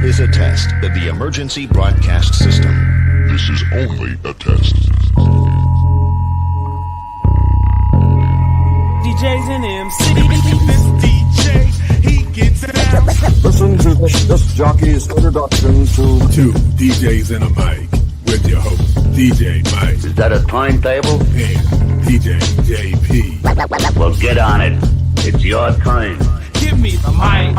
is a test of the emergency broadcast system. This is only a test. DJs in MC. This DJ, he gets down. Listen to this jockey's introduction to DJs in a Mic with your host, DJ Mike. Is that a timetable? And DJ JP. Well, get on it. It's your time. Give me the mic.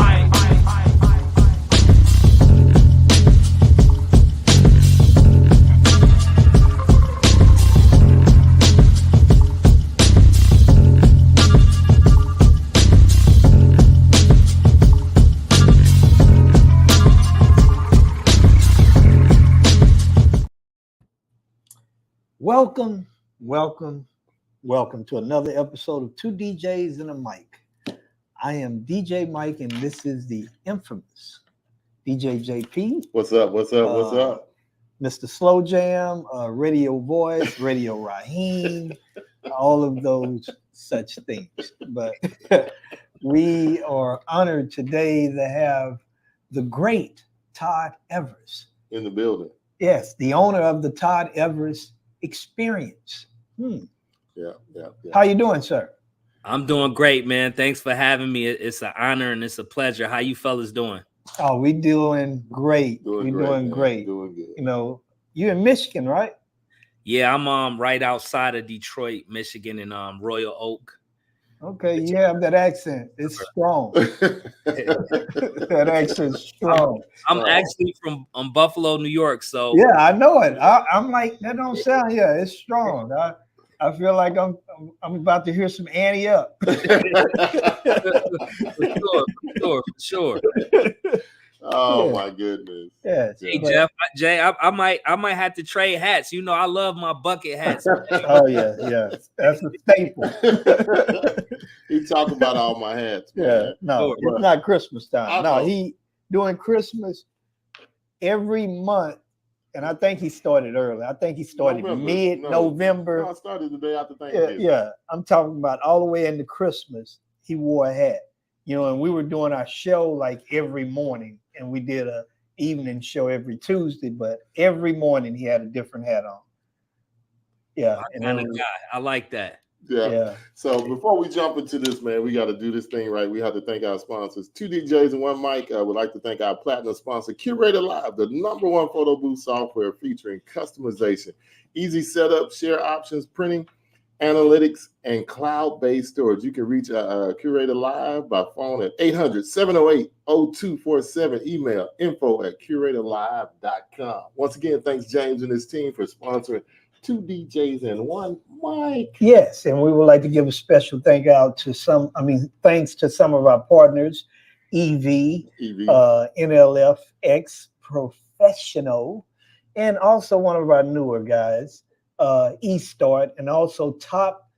Welcome to another episode of Two DJs and a Mic. I am DJ Mike, and this is the infamous DJ JP. What's up? Mr. Slow Jam, Radio Voice, Radio Raheem, all of those such things. But we are honored today to have the great Todd Everett in the building. Yes, the owner of the Todd Everett Experience. Yeah. How you doing, sir? I'm doing great, man. Thanks for having me. It's an honor and it's a pleasure. How you fellas doing? Oh, we doing great. Doing great. Doing good. You know, you in Michigan, right? Yeah, I'm right outside of Detroit, Michigan, in Royal Oak. Okay, you have that accent. It's strong. That accent's strong. I'm actually from Buffalo, New York. So yeah, I know it. I'm like, that don't sound. Yeah, it's strong. I feel like I'm about to hear some Annie up. For sure. Oh yeah. My goodness. Yes. Hey Jeff, Jay, I might have to trade hats. You know, I love my bucket hats. Oh yeah. That's a staple. He talking about all my hats. Man. Yeah, no, it's not Christmas time. No, he doing Christmas every month. And I think he started early. I think he started mid-November. No, I started the day after Thanksgiving. Yeah. I'm talking about all the way into Christmas. He wore a hat, and we were doing our show like every morning, and we did a evening show every Tuesday. But every morning he had a different hat on. Yeah, kind of guy. I like that. Yeah. So before we jump into this, man, we got to do this thing right. We have to thank our sponsors. Two DJs and one mic. Would like to thank our platinum sponsor, Curator Live, the #1 photo booth software featuring customization, easy setup, share options, printing, analytics, and cloud-based storage. You can reach Curator Live by phone at 800-708-0247. Email info@curatorlive.com. Once again, thanks James and his team for sponsoring Two DJs and one mic. Yes, and we would like to give a special thanks to some of our partners, EV. NLFX Professional, and also one of our newer guys, eStart, and also Top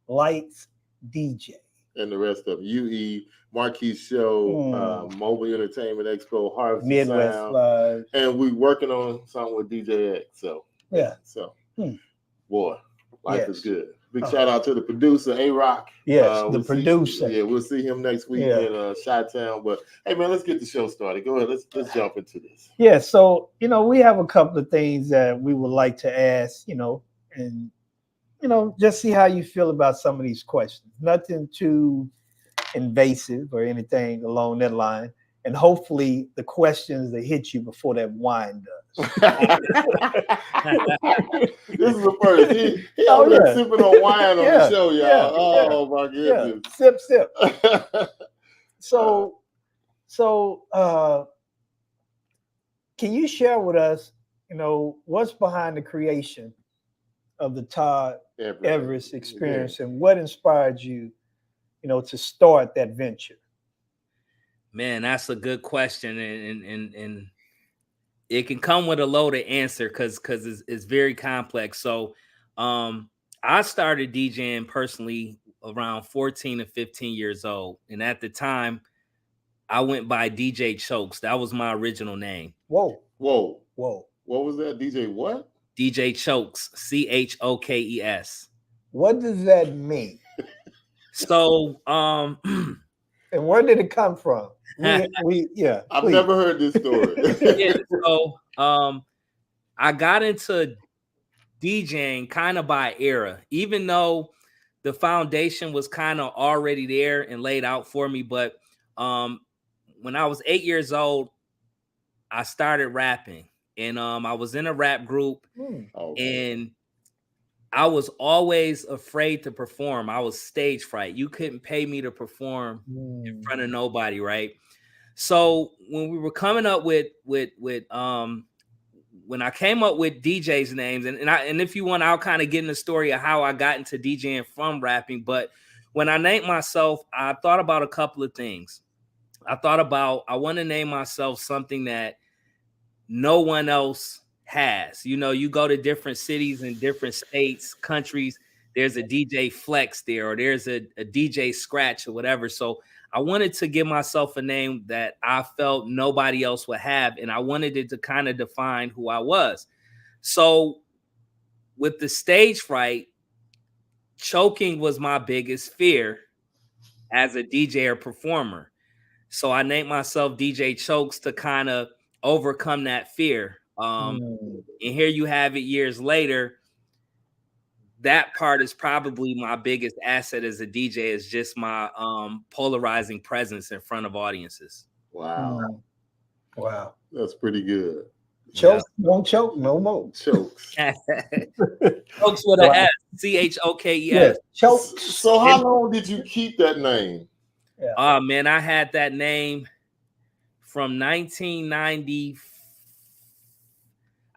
Lights DJ. And the rest of UE, Marquee Show, Mobile Entertainment Expo, Harvest Midwest Sound. Live. And we working on something with DJ X. So yeah. So boy, life is good. Big shout out to the producer, A-Rock. Yes, the producer. We'll see him next week in Chi-Town. But hey man, let's get the show started. Go ahead, let's jump into this. Yeah, so we have a couple of things that we would like to ask, and just see how you feel about some of these questions. Nothing too invasive or anything along that line. And hopefully the questions that hit you before that wine does. This is the first. He sipping on wine on the show, y'all. My goodness. Sip. So can you share with us, what's behind the creation of the Todd Everett Experience and what inspired you, to start that venture? Man, that's a good question, and it can come with a loaded answer because it's very complex. So, I started DJing personally around 14 to 15 years old, and at the time, I went by DJ Chokes. That was my original name. Whoa! What was that? DJ what? DJ Chokes, CHOKES. What does that mean? So, And where did it come from? Yeah. I've please. never heard this story. Yeah, so I got into DJing kind of by era, even though the foundation was kind of already there and laid out for me. But when I was 8 years old, I started rapping, and I was in a rap group, and I was always afraid to perform. I was stage fright. You couldn't pay me to perform in front of nobody, right? So when we were coming up with when I came up with DJs names, and if you want, I'll kind of get in the story of how I got into DJing from rapping. But when I named myself, I thought about a couple of things. I want to name myself something that no one else has. You know, you go to different cities and different states, countries, there's a DJ Flex there, or there's a DJ Scratch or whatever. So I wanted to give myself a name that I felt nobody else would have, and I wanted it to kind of define who I was. So with the stage fright, choking was my biggest fear as a DJ or performer. So I named myself DJ Chokes to kind of overcome that fear. And here you have it years later. That part is probably my biggest asset as a DJ, is just my polarizing presence in front of audiences. Wow. Wow. That's pretty good. Chokes, don't choke no more. Chokes. Chokes with an S, CHOKES. Yeah, chokes. So how long did you keep that name? Oh man, I had that name from 1990.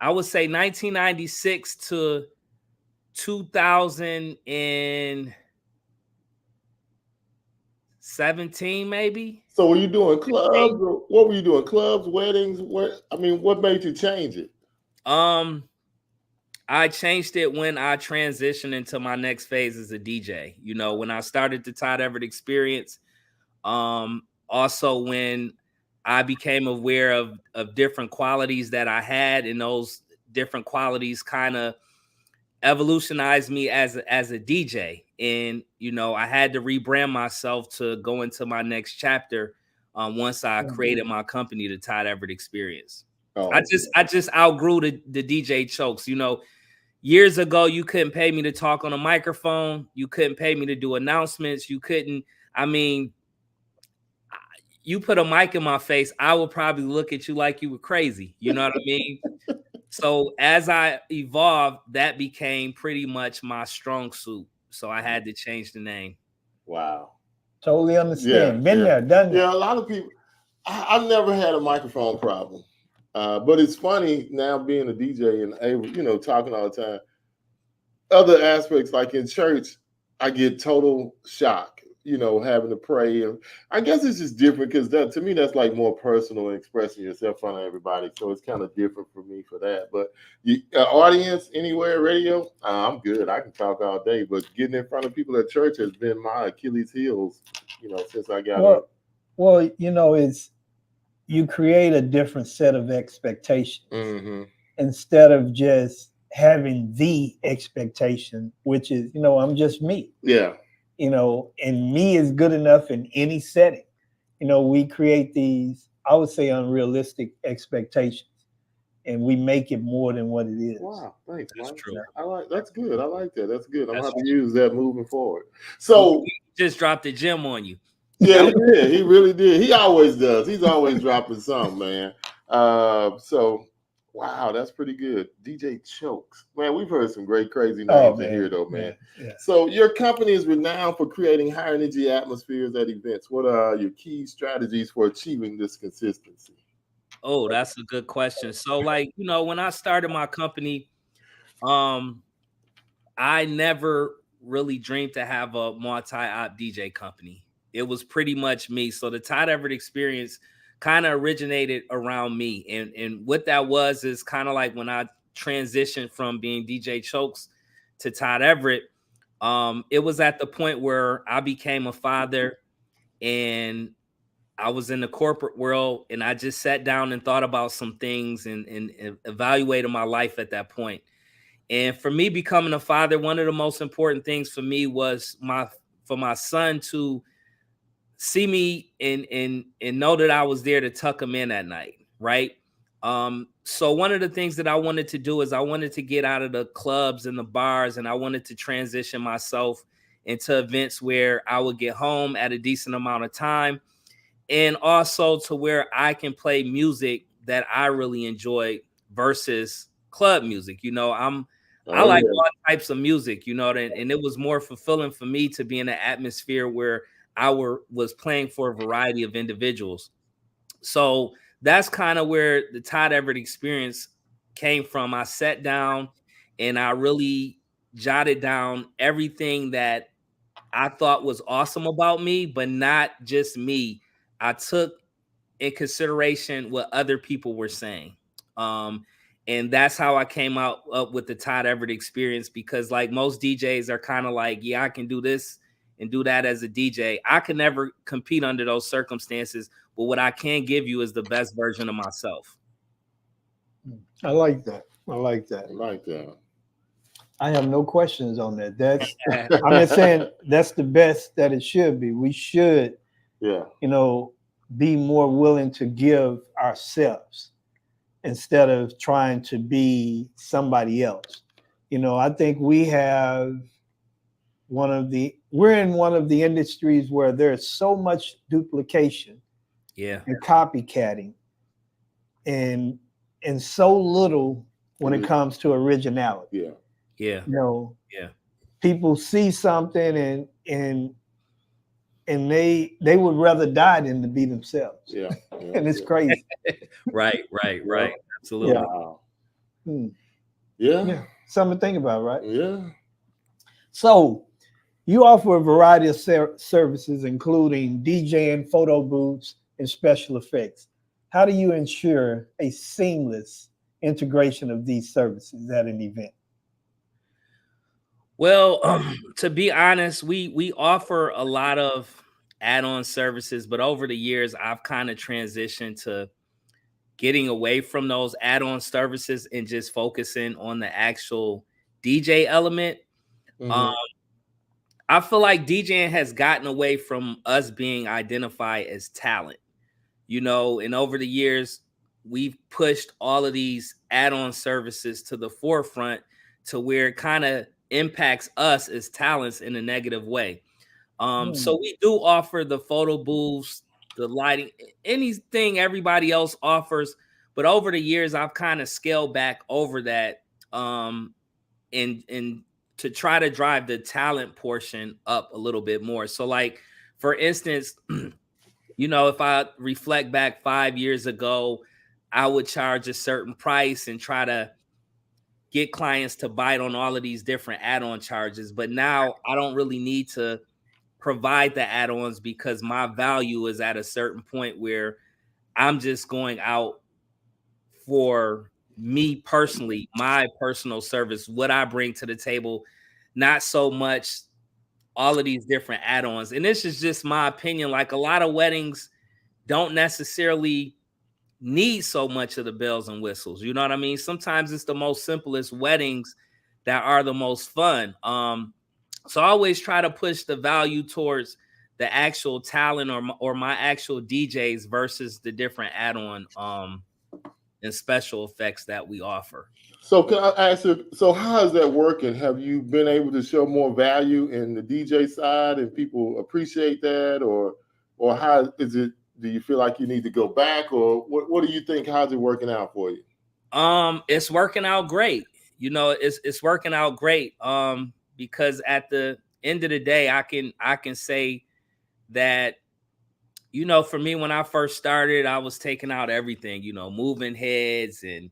I would say 1996 to 2017, maybe. So were you doing clubs? Or what were you doing? Clubs, weddings? What made you change it? I changed it when I transitioned into my next phase as a DJ. You know, when I started the Todd Everett Experience. Also when I became aware of different qualities that I had, and those different qualities kind of evolutionized me as a DJ. And, you know, I had to rebrand myself to go into my next chapter once I created my company, the Todd Everett Experience. I just outgrew the DJ Chokes. You know, years ago, you couldn't pay me to talk on a microphone. You couldn't pay me to do announcements. You couldn't, you put a mic in my face, I would probably look at you like you were crazy. You know what I mean? So as I evolved, that became pretty much my strong suit. So I had to change the name. Wow. Totally understand. Been there, done that. Yeah, a lot of people. I've never had a microphone problem. But it's funny now being a DJ and able, talking all the time. Other aspects, like in church, I get total shock. Having to pray. And I guess it's just different because to me, that's like more personal and expressing yourself in front of everybody. So it's kind of different for me for that. But audience, anywhere, radio, I'm good. I can talk all day. But getting in front of people at church has been my Achilles heels, since I got up. Well, it's you create a different set of expectations instead of just having the expectation, which is, I'm just me. Yeah. And me is good enough in any setting. We create these, I would say, unrealistic expectations, and we make it more than what it is. Wow, thanks. That's Mike. true. That's good. I like that. That's good. I'm gonna have to use that moving forward. So he just dropped a gem on you. Yeah, he did. He really did. He always does. He's always dropping something, man. So wow, that's pretty good. DJ Chokes. Man, we've heard some great, crazy names in here, though, man. Yeah. So your company is renowned for creating high energy atmospheres at events. What are your key strategies for achieving this consistency? Oh, that's a good question. So, when I started my company, I never really dreamed to have a multi-op DJ company. It was pretty much me. So the Todd Everett Experience kind of originated around me. And what that was is kind of like when I transitioned from being DJ Chokes to Todd Everett, it was at the point where I became a father and I was in the corporate world, and I just sat down and thought about some things and evaluated my life at that point. And for me, becoming a father, one of the most important things for me was for my son to see me and know that I was there to tuck them in at night, right? So one of the things that I wanted to do is I wanted to get out of the clubs and the bars, and I wanted to transition myself into events where I would get home at a decent amount of time, and also to where I can play music that I really enjoy versus club music. You know, I like all types of music, you know, and it was more fulfilling for me to be in an atmosphere where I was playing for a variety of individuals. So that's kind of where the Todd Everett experience came from. I sat down and I really jotted down everything that I thought was awesome about me, but not just me. I took in consideration what other people were saying. And that's how I came up with the Todd Everett experience, because like most DJs are kind of like, yeah, I can do this and do that as a DJ. I can never compete under those circumstances, but what I can give you is the best version of myself. I like that. I like that. I like that. I have no questions on that. That's I'm just saying that's the best that it should be. We should, Yeah. you know, be more willing to give ourselves instead of trying to be somebody else. You know, I think we're in one of the industries where there's so much duplication, Yeah, and copycatting, and so little when it comes to originality. Yeah. yeah, You know, yeah. people see something and they would rather die than to be themselves. Yeah. And it's crazy. Right. Absolutely. Yeah. Wow. Hmm. Yeah. Yeah. Something to think about, right? Yeah. So you offer a variety of services, including DJing, photo booths, and special effects. How do you ensure a seamless integration of these services at an event? Well, to be honest, we offer a lot of add-on services, but over the years, I've kind of transitioned to getting away from those add-on services and just focusing on the actual DJ element. Mhm. I feel like DJing has gotten away from us being identified as talent, you know, and over the years, we've pushed all of these add-on services to the forefront to where it kind of impacts us as talents in a negative way. So we do offer the photo booths, the lighting, anything everybody else offers. But over the years, I've kind of scaled back over that, and to try to drive the talent portion up a little bit more. So, like for instance, you know, if I reflect back 5 years ago, I would charge a certain price and try to get clients to bite on all of these different add-on charges. But now I don't really need to provide the add-ons because my value is at a certain point where I'm just going out for me personally, my personal service, what I bring to the table, not so much all of these different add-ons. And this is just my opinion. Like a lot of weddings don't necessarily need so much of the bells and whistles. You know what I mean? Sometimes it's the most simplest weddings that are the most fun. So I always try to push the value towards the actual talent or my actual DJs versus the different add-on and special effects that we offer. So can I ask you, so how is that working? Have you been able to show more value in the DJ side and people appreciate that, or how is it? Do you feel like you need to go back, or what do you think? How's it working out for you? It's working out great. You know, it's working out great. Because at the end of the day, I can say that, you know, for me, when I first started, I was taking out everything, you know, moving heads and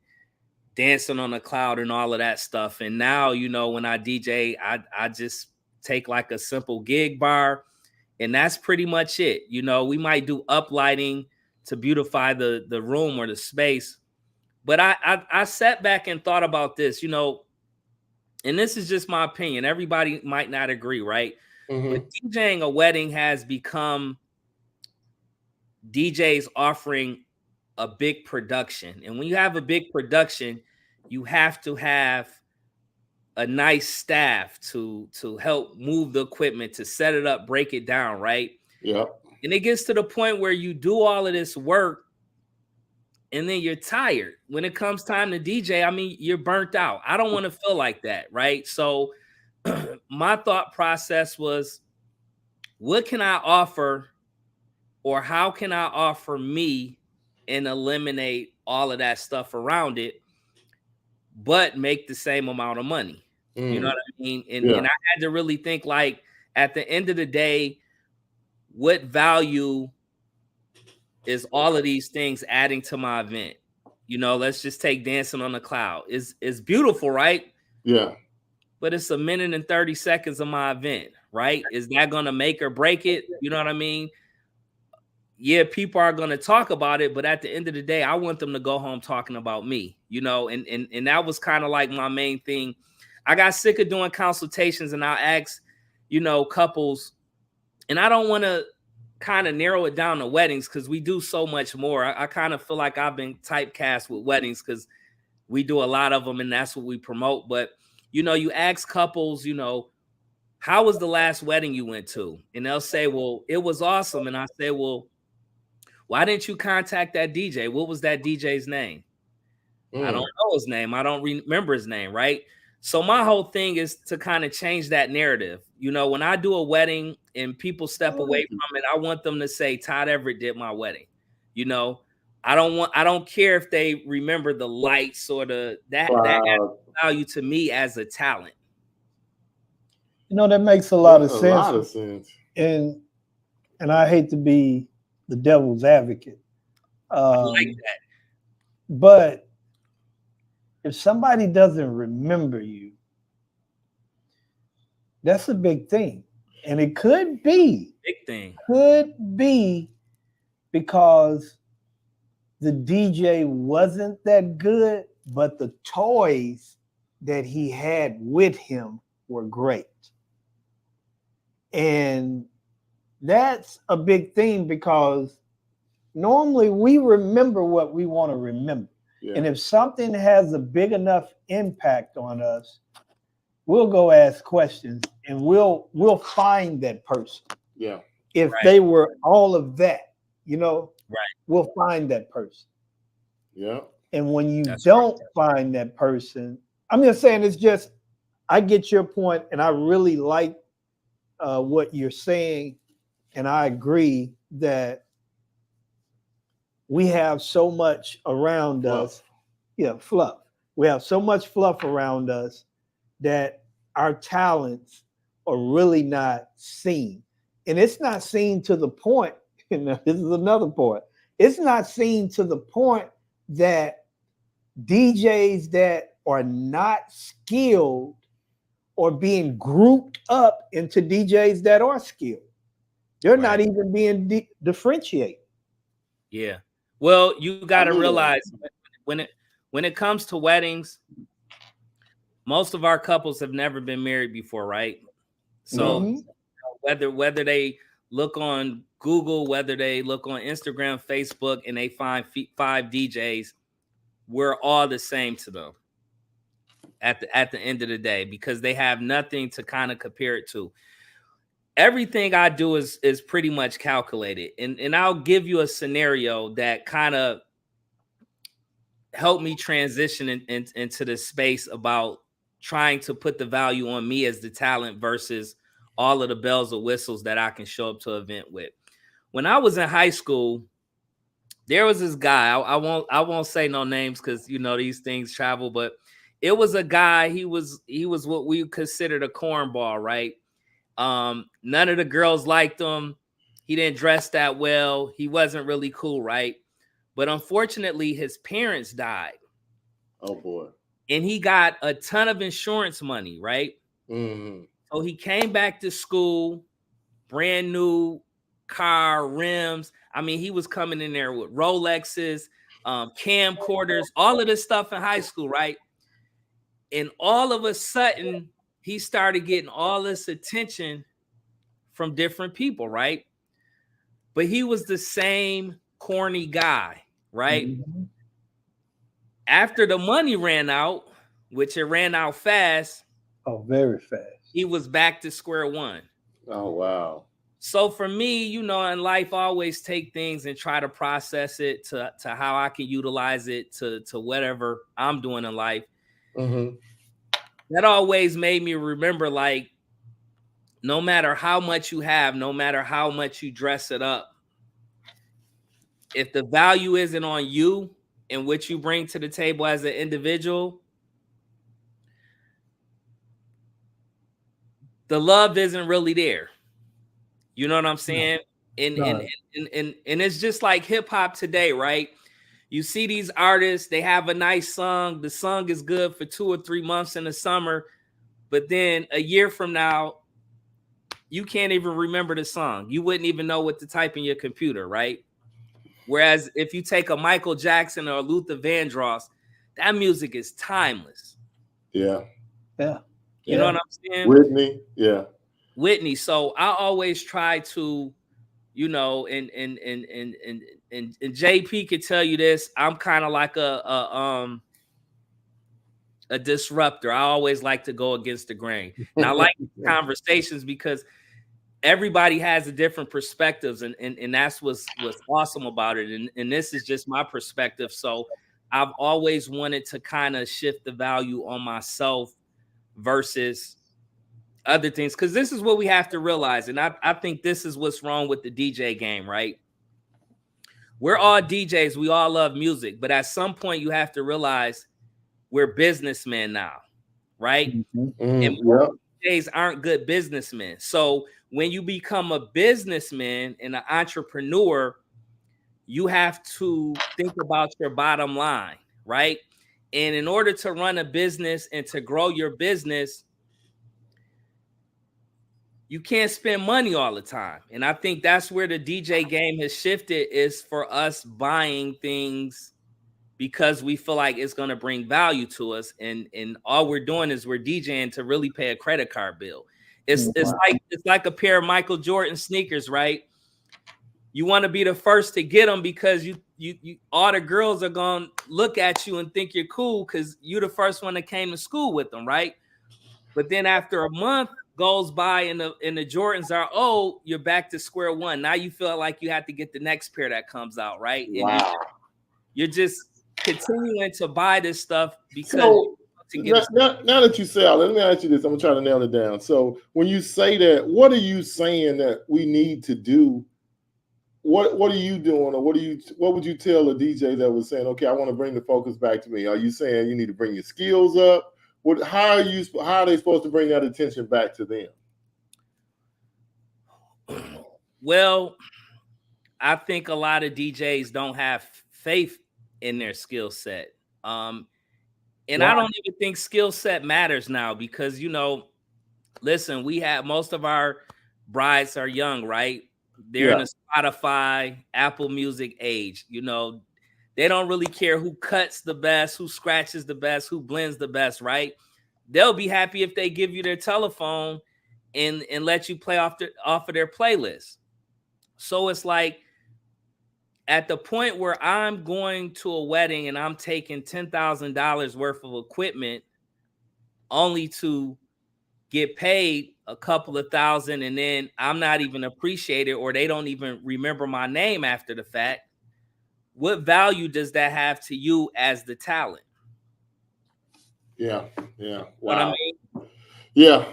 dancing on the cloud and all of that stuff. And now, you know, when I DJ, I just take like a simple gig bar, and that's pretty much it. You know, we might do uplighting to beautify the room or the space. But I sat back and thought about this, you know, and this is just my opinion. Everybody might not agree, right? But DJing a wedding has become DJs offering a big production. And when you have a big production, you have to have a nice staff to help move the equipment, to set it up, break it down, right? Yeah. And it gets to the point where you do all of this work and then you're tired. When it comes time to DJ, I mean, you're burnt out. I don't want to feel like that, right? So my thought process was, what can I offer, or how can I offer me and eliminate all of that stuff around it, but make the same amount of money? You know what I mean? And I had to really think, like, at the end of the day, what value is all of these things adding to my event? You know, let's just take Dancing on the Cloud. It's beautiful, right? Yeah. But it's a minute and 30 seconds of my event, right? Is that going to make or break it? You know what I mean? Yeah, people are going to talk about it, but at the end of the day, I want them to go home talking about me, you know? And that was kind of like my main thing. I got sick of doing consultations, and I'll ask, you know, couples, and I don't want to kind of narrow it down to weddings because we do so much more. I kind of feel like I've been typecast with weddings because we do a lot of them and that's what we promote. But, you know, you ask couples, you know, how was the last wedding you went to? And they'll say, well, it was awesome. And I say, well, why didn't you contact that DJ? What was that DJ's name? I don't know his name. I don't remember his name, right? So my whole thing is to kind of change that narrative. You know, when I do a wedding and people step away from it, I want them to say, Todd Everett did my wedding. You know, I don't care if they remember the lights or that adds value to me as a talent. You know, that makes a lot of sense. A lot of sense. And I hate to be the devil's advocate. I like that. But if somebody doesn't remember you, that's a big thing. And it could be because the DJ wasn't that good, but the toys that he had with him were great. And that's a big thing because normally we remember what we want to remember. Yeah. And if something has a big enough impact on us, we'll go ask questions and we'll find that person. Yeah. If they were all of that, you know, we'll find that person. Yeah. And when you don't find that person, I'm just saying, it's just, I get your point and I really like what you're saying. And I agree that we have so much around us. Yeah, fluff. We have so much fluff around us that our talents are really not seen. And it's not seen to the point, and this is another point, it's not seen to the point that DJs that are not skilled are being grouped up into DJs that are skilled. They're not even being differentiated. Yeah. Well, you got to realize when it comes to weddings, most of our couples have never been married before, right? So whether they look on Google, whether they look on Instagram, Facebook, and they find 5 DJs, we're all the same to them at the end of the day because they have nothing to kind of compare it to. Everything I do is pretty much calculated. And I'll give you a scenario that kind of helped me transition into this space about trying to put the value on me as the talent versus all of the bells and whistles that I can show up to an event with. When I was in high school, there was this guy. I won't say no names because you know these things travel, but it was a guy. He was what we considered a cornball, right? None of the girls liked him. He didn't dress that well. He wasn't really cool, right? But unfortunately, his parents died. Oh boy. And he got a ton of insurance money, right? Mm-hmm. So he came back to school, brand new car, rims. I mean, he was coming in there with Rolexes, camcorders, all of this stuff in high school, right? And all of a sudden, he started getting all this attention from different people, right? But he was the same corny guy, right? Mm-hmm. After the money ran out, which it ran out fast. Oh, very fast. He was back to square one. Oh, wow. So for me, in life, I always take things and try to process it to how I can utilize it to whatever I'm doing in life. Mm-hmm. That always made me remember, like, no matter how much you have, no matter how much you dress it up, if the value isn't on you and what you bring to the table as an individual, the love isn't really there. You know what I'm saying? And it's just like hip hop today, right? You see these artists, they have a nice song. The song is good for 2 or 3 months in the summer, but then a year from now, you can't even remember the song. You wouldn't even know what to type in your computer, right? Whereas if you take a Michael Jackson or a Luther Vandross, that music is timeless. Yeah. You know what I'm saying? Whitney. Yeah. Whitney. So I always try to, and JP could tell you this. I'm kind of like a disruptor. I always like to go against the grain. And I like conversations because everybody has a different perspectives, and that's what's awesome about it. And this is just my perspective. So I've always wanted to kind of shift the value on myself versus other things, because this is what we have to realize. And I think this is what's wrong with the DJ game, right? We're all DJs. We all love music. But at some point, you have to realize we're businessmen now, right? And DJs aren't good businessmen. So when you become a businessman and an entrepreneur, you have to think about your bottom line, right? And in order to run a business and to grow your business, you can't spend money all the time. And I think that's where the DJ game has shifted, is for us buying things because we feel like it's going to bring value to us. And all we're doing is we're DJing to really pay a credit card bill. It's like a pair of Michael Jordan sneakers, right? You want to be the first to get them because you all the girls are going to look at you and think you're cool because you're the first one that came to school with them, right? But then after a month goes by and the Jordans are old, you're back to square one. Now you feel like you have to get the next pair that comes out, right? Wow. And you're just continuing to buy this stuff because now that you say that, let me ask you this. I'm trying to nail it down. So when you say that, what are you saying that we need to do? What are you doing, or what would you tell a DJ that was saying, okay, I want to bring the focus back to me? Are you saying you need to bring your skills up? How are they supposed to bring that attention back to them? Well, I think a lot of DJs don't have faith in their skill set. And I don't even think skill set matters now because, listen, we have most of our brides are young, right? They're in the Spotify, Apple Music age. They don't really care who cuts the best, who scratches the best, who blends the best, right? They'll be happy if they give you their telephone and let you play off of their playlist. So it's like at the point where I'm going to a wedding and I'm taking $10,000 worth of equipment only to get paid a couple of thousand, and then I'm not even appreciated, or they don't even remember my name after the fact. What value does that have to you as the talent? Yeah. Wow. What I mean? Yeah,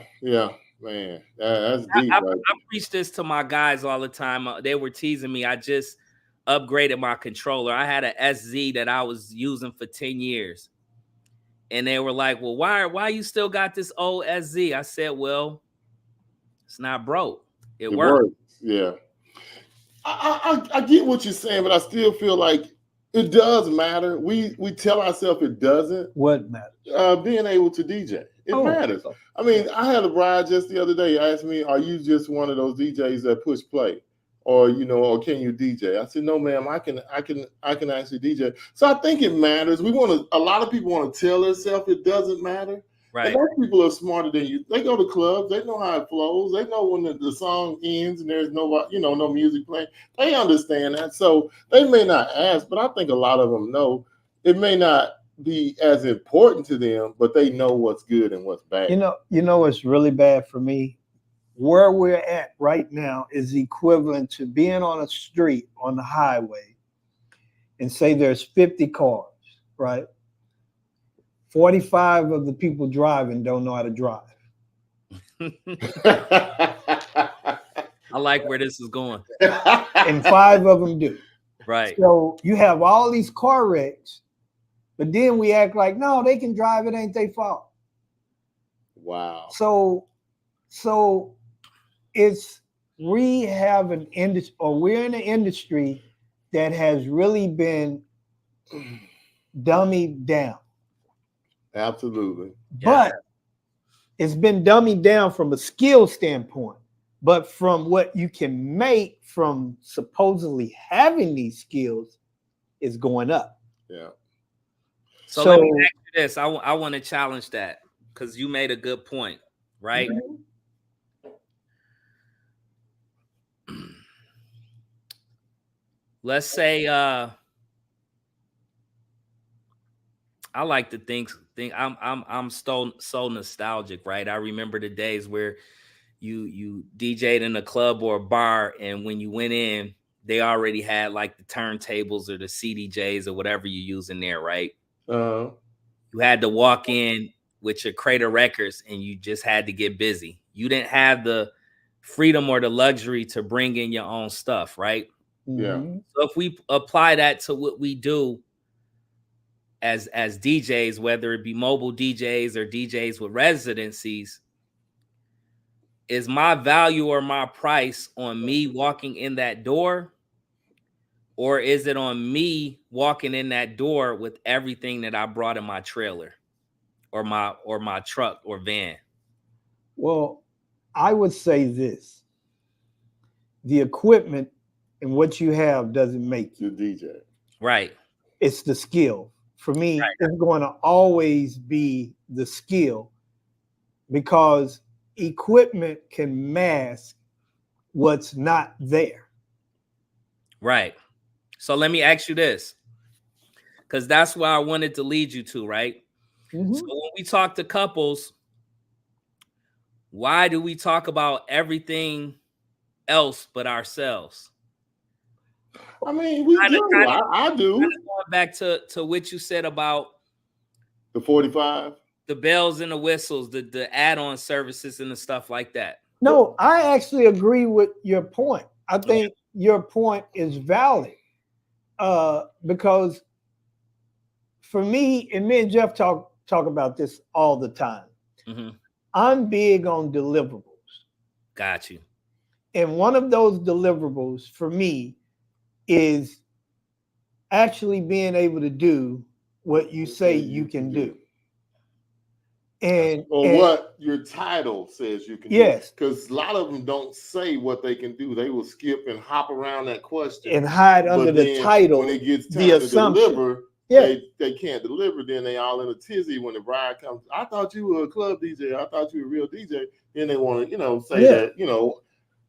man. That's deep. I preach this to my guys all the time. They were teasing me. I just upgraded my controller. I had an SZ that I was using for 10 years. And they were like, well, why you still got this old SZ? I said, well, it's not broke. It works. Yeah. I get what you're saying, but I still feel like it does matter. We tell ourselves it doesn't. What matters? Being able to DJ. It matters. I mean, I had a bride just the other day ask me, are you just one of those DJs that push play? Or, or can you DJ? I said, no, ma'am, I can actually DJ. So I think it matters. A lot of people want to tell themselves it doesn't matter. Right. And those people are smarter than you. They go to clubs. They know how it flows. They know when the song ends and there's no music playing. They understand that. So they may not ask, but I think a lot of them know. It may not be as important to them, but they know what's good and what's bad. You know what's really bad for me? where we're at right now is equivalent to being on a street on the highway and say there's 50 cars, right? 45 of the people driving don't know how to drive. I like where this is going. And 5 of them do. Right. So you have all these car wrecks, but then we act like, no, they can drive, it ain't their fault. Wow. So we have an industry, or we're in an industry that has really been dummied down. Absolutely. But it's been dummied down from a skill standpoint. But from what you can make from supposedly having these skills is going up. Yeah. So let me ask you this. I want to challenge that because you made a good point, right? Let's say I like to think I'm so nostalgic, right? I remember the days where you DJ'd in a club or a bar, and when you went in, they already had like the turntables or the CDJs or whatever you use in there, right? You had to walk in with your crate of records and you just had to get busy. You didn't have the freedom or the luxury to bring in your own stuff, right? Yeah. So if we apply that to what we do as DJs, whether it be mobile DJs or DJs with residencies, is my value or my price on me walking in that door, or is it on me walking in that door with everything that I brought in my trailer or my truck or van? Well, I would say this: the equipment and what you have doesn't make you DJ. Right. It's the skill. For me, it's going to always be the skill, because equipment can mask what's not there. Right. So let me ask you this, because that's where I wanted to lead you to, right? So when we talk to couples, why do we talk about everything else but ourselves? I mean, we do. I do. Going back to what you said about the 45, the bells and the whistles, the add-on services and the stuff like that. No, I actually agree with your point. I think your point is valid, because for me, and me and Jeff talk about this all the time. I'm big on deliverables. Got you. And one of those deliverables for me is actually being able to do what you say you can do. And what your title says you can do. Yes. Because a lot of them don't say what they can do. They will skip and hop around that question. And hide under the title. When it gets time the to assumption. deliver, they can't deliver. Then they all in a tizzy when the bride comes. I thought you were a club DJ. I thought you were a real DJ. Then they want to, say that,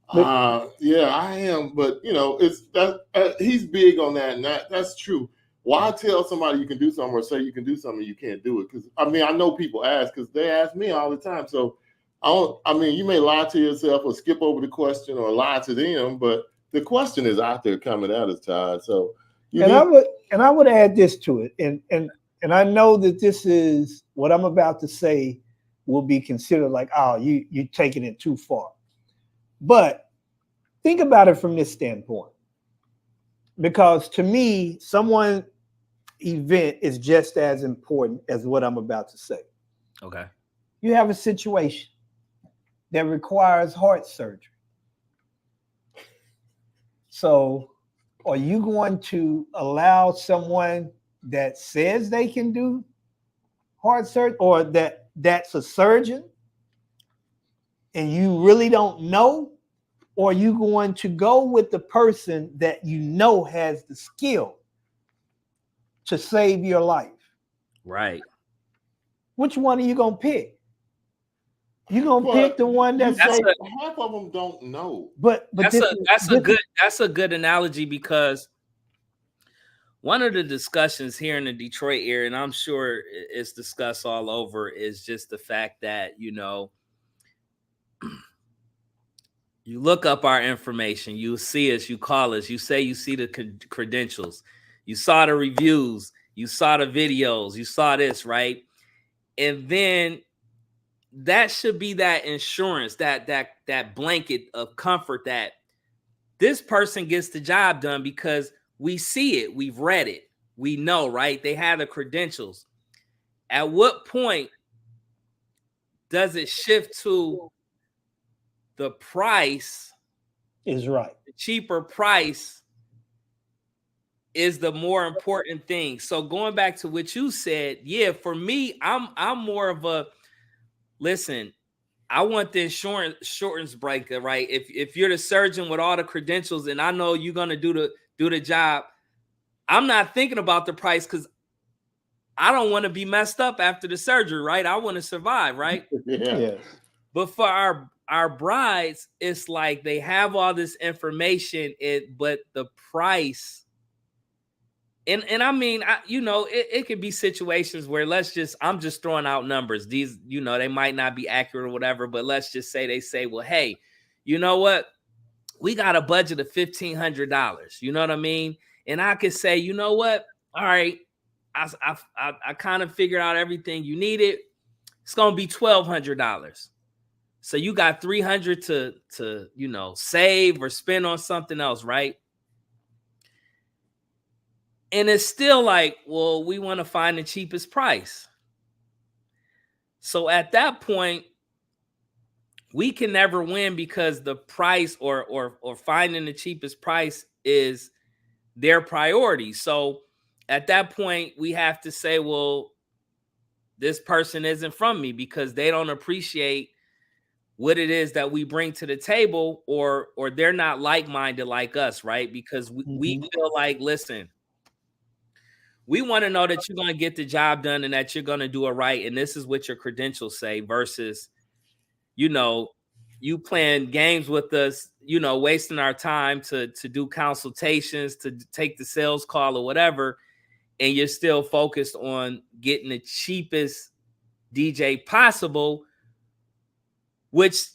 I am. But, it's that he's big on that. And that's true. Why tell somebody you can do something or say you can do something you can't do it? Because, I know people ask, because they ask me all the time. So, you may lie to yourself or skip over the question or lie to them, but the question is out there coming at us, Todd. So, I would add this to it. And I know that this is what I'm about to say will be considered like, oh, you're taking it too far. But think about it from this standpoint. Because to me, someone event is just as important as what I'm about to say. Okay. You have a situation that requires heart surgery. So are you going to allow someone that says they can do heart surgery, or that's a surgeon and you really don't know? Or are you going to go with the person that you know has the skill to save your life? Right. Which one are you going to pick? You're going to pick the one that's half of them don't know. But that's a good analogy, because one of the discussions here in the Detroit area, and I'm sure it's discussed all over, is just the fact that, You look up our information, you see us, you call us, you say you see the credentials, you saw the reviews, you saw the videos, you saw this, right? And then that should be that insurance, that blanket of comfort that this person gets the job done because we see it, we've read it, we know, right? They have the credentials. At what point does it shift to the price is right? The cheaper price is the more important thing. So going back to what you said, yeah, for me, I'm more of a listen. I want the insurance breaker, right? If you're the surgeon with all the credentials and I know you're gonna do the job, I'm not thinking about the price because I don't want to be messed up after the surgery, right? I want to survive, right? Yeah. Yes. But for our brides, it's like they have all this information, but the price. And I mean, it could be situations where I'm just throwing out numbers. These, they might not be accurate or whatever, but let's just say they say, well, hey, you know what? We got a budget of $1,500. You know what I mean? And I could say, you know what? All right, I kind of figured out everything you needed. It's gonna be $1,200. So you got $300 to save or spend on something else, right? And it's still like, well, we want to find the cheapest price. So at that point, we can never win because the price or finding the cheapest price is their priority. So at that point, we have to say, well, this person isn't from me because they don't appreciate what it is that we bring to the table, or they're not like-minded like us, right? Because we feel like, listen, we want to know that you're going to get the job done and that you're going to do it right. And this is what your credentials say versus, you playing games with us, wasting our time to do consultations, to take the sales call or whatever. And you're still focused on getting the cheapest DJ possible, which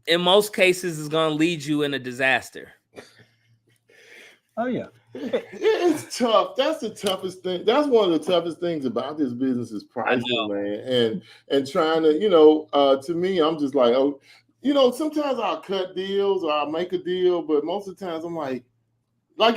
in most cases is going to lead you in a disaster. Oh, yeah. It's tough. That's the toughest thing. That's one of the toughest things about this business is pricing, man. And trying to, to me, I'm just like, oh, sometimes I'll cut deals or I'll make a deal, but most of the times I'm like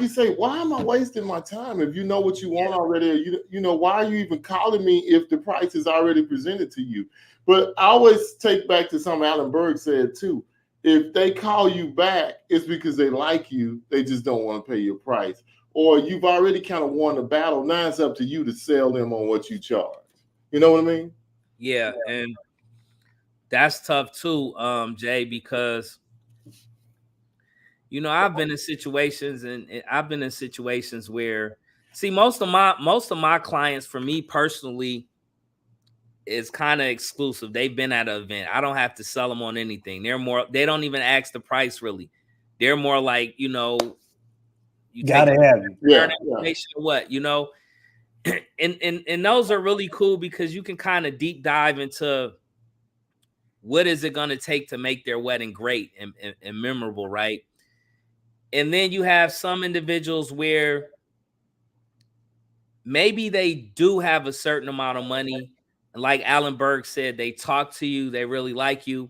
you say, why am I wasting my time if you know what you want already? Why are you even calling me if the price is already presented to you? But I always take back to something Alan Berg said too. If they call you back, it's because they like you. They just don't want to pay your price. Or you've already kind of won the battle. Now it's up to you to sell them on what you charge. You know what I mean? Yeah, and that's tough too, Jay, because I've been in situations where, see, most of my clients, for me personally, is kind of exclusive. They've been at an event. I don't have to sell them on anything. They don't even ask the price really. They're more like, you gotta have it. Yeah. Information or what, and those are really cool because you can kind of deep dive into what is it going to take to make their wedding great and memorable, right? And then you have some individuals where maybe they do have a certain amount of money. And like Alan Berg said, they talk to you, they really like you.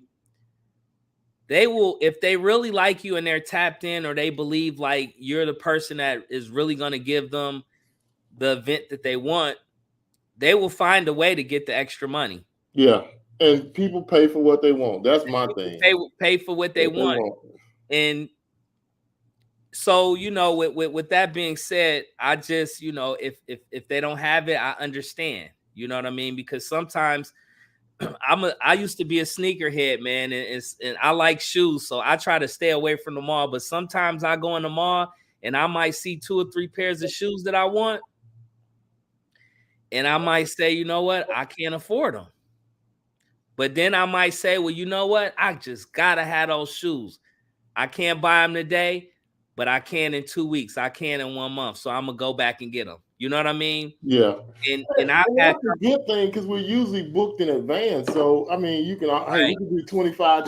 They will, if they really like you and they're tapped in, or they believe like you're the person that is really going to give them the event that they want, they will find a way to get the extra money. Yeah. And people pay for what they want. That's my thing. They will pay for what they want. And so, with that being said, I just, if they don't have it, I understand. You know what I mean? Because sometimes I used to be a sneakerhead, man, and I like shoes, so I try to stay away from the mall. But sometimes I go in the mall and I might see 2 or 3 pairs of shoes that I want, and I might say, you know what, I can't afford them. But then I might say, well, you know what, I just gotta have those shoes. I can't buy them today, but I can in 2 weeks. I can in 1 month. So I'm gonna go back and get them. You know what I mean? Yeah. And I've had a good thing because we're usually booked in advance. So I mean, you can do 25.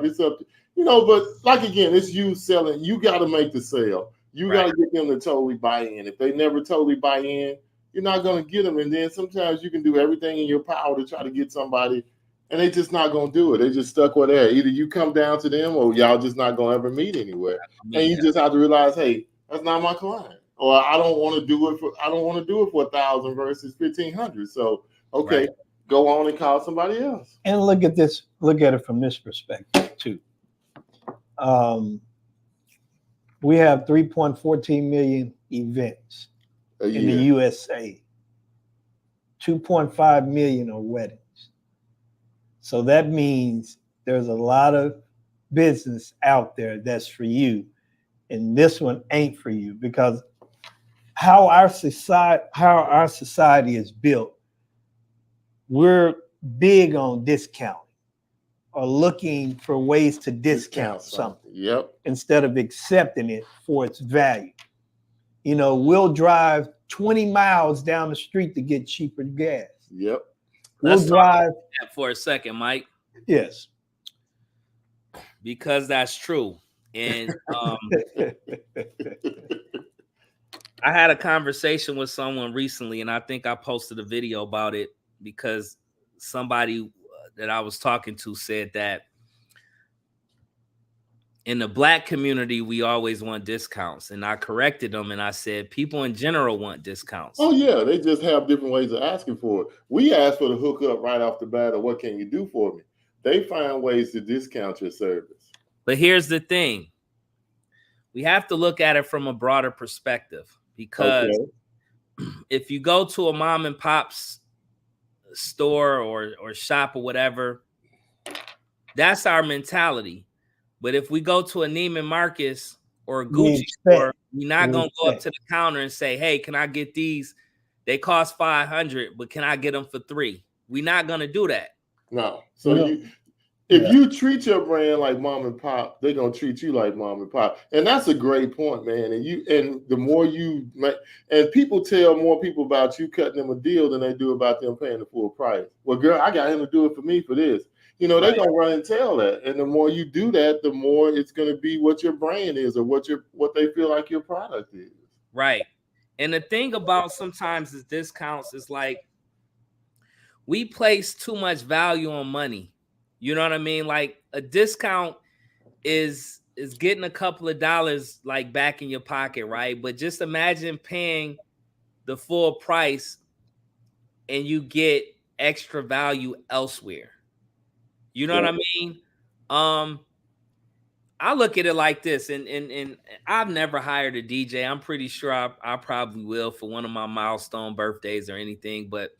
It's up to, But like again, it's you selling. You got to make the sale. You got to get them to totally buy in. If they never totally buy in, you're not going to get them. And then sometimes you can do everything in your power to try to get somebody, and they just not going to do it. They just stuck with that. Either you come down to them, or y'all just not going to ever meet anywhere. And you just have to realize, hey, that's not my client, or I don't want to do it for 1,000 versus 1,500. So okay, go on and call somebody else. And look at this. Look at it from this perspective too. We have 3.14 million events in the USA. 2.5 million are weddings. So that means there's a lot of business out there that's for you, and this one ain't for you, because how our society is built, we're big on discounting or looking for ways to discount something. Yep. Instead of accepting it for its value. We'll drive 20 miles down the street to get cheaper gas. Yep. Let's drive that for a second, Mike. Yes. Because that's true. And I had a conversation with someone recently, and I think I posted a video about it because somebody that I was talking to said that in the Black community, we always want discounts. And I corrected them and I said, people in general want discounts. Oh, yeah. They just have different ways of asking for it. We ask for the hookup right off the bat, or what can you do for me? They find ways to discount your service. But here's the thing. We have to look at it from a broader perspective, because if you go to a mom and pop's store or shop or whatever, that's our mentality. But if we go to a Neiman Marcus or a Gucci store, we're not going to go up to the counter and say, hey, can I get these? They cost $500, but can I get them for $300? We're not going to do that. No. So if you treat your brand like mom and pop, they're going to treat you like mom and pop. And that's a great point, man. And the more you make, and people tell more people about you cutting them a deal than they do about them paying the full price. Well, girl, I got him to do it for me for this. They're going to run and tell that. And the more you do that, the more it's going to be what your brand is, or what they feel like your product is. Right. And the thing about sometimes is discounts is like, we place too much value on money. You know what I mean? Like, a discount is getting a couple of dollars like back in your pocket, right? But just imagine paying the full price and you get extra value elsewhere. You know what I mean? I look at it like this, and I've never hired a DJ. I'm pretty sure I probably will for one of my milestone birthdays or anything, but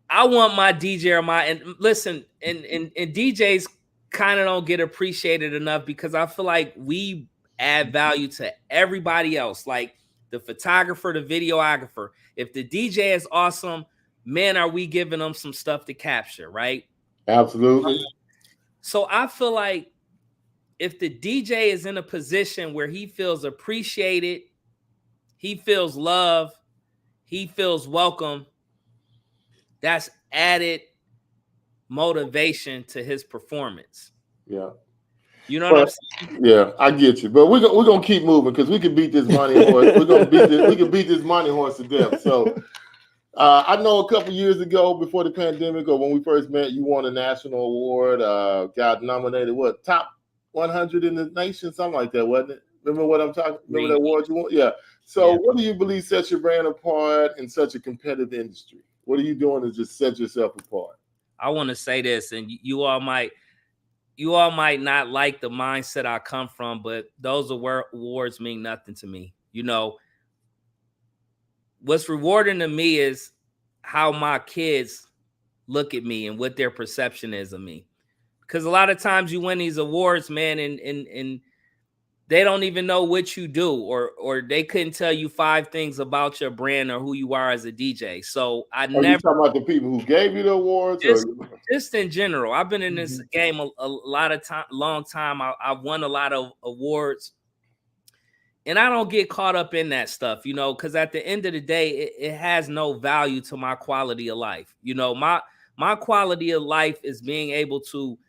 I want my DJ or and listen, and DJs kind of don't get appreciated enough, because I feel like we add value to everybody else, like the photographer, the videographer. If the DJ is awesome, man, are we giving them some stuff to capture, right? Absolutely. So I feel like if the DJ is in a position where he feels appreciated, he feels love, he feels welcome, that's added motivation to his performance. Yeah. You know what I'm saying? Yeah, I get you. But we're gonna keep moving, because we can beat this money horse. We can beat this money horse to death. So I know a couple years ago, before the pandemic, or when we first met, you won a national award, got nominated, top 100 in the nation, something like that, wasn't it? Remember what I'm talking? Remember that award you won? Yeah. So what do you believe sets your brand apart in such a competitive industry? What are you doing to just set yourself apart? I want to say this, and you all might not like the mindset I come from, but those awards mean nothing to me. What's rewarding to me is how my kids look at me and what their perception is of me. Because a lot of times you win these awards, man, and they don't even know what you do, or they couldn't tell you 5 things about your brand or who you are as a DJ. So I never. You talking about the people who gave you the awards? Just in general. I've been in this game a lot of time, long time. I've won a lot of awards. And I don't get caught up in that stuff, because at the end of the day, it has no value to my quality of life. My quality of life is being able to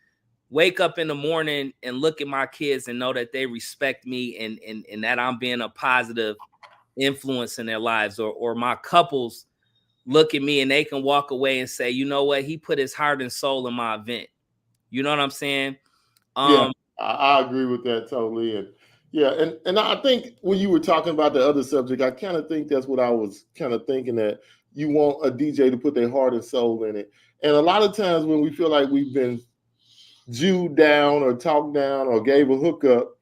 wake up in the morning and look at my kids and know that they respect me and that I'm being a positive influence in their lives, or my couples look at me and they can walk away and say, you know what, he put his heart and soul in my event. You know what I'm saying? Yeah, I agree with that totally. And yeah, and I think when you were talking about the other subject, I kind of think that's what I was kind of thinking, that you want a DJ to put their heart and soul in it. And a lot of times when we feel like we've been Jewed down or talked down or gave a hookup,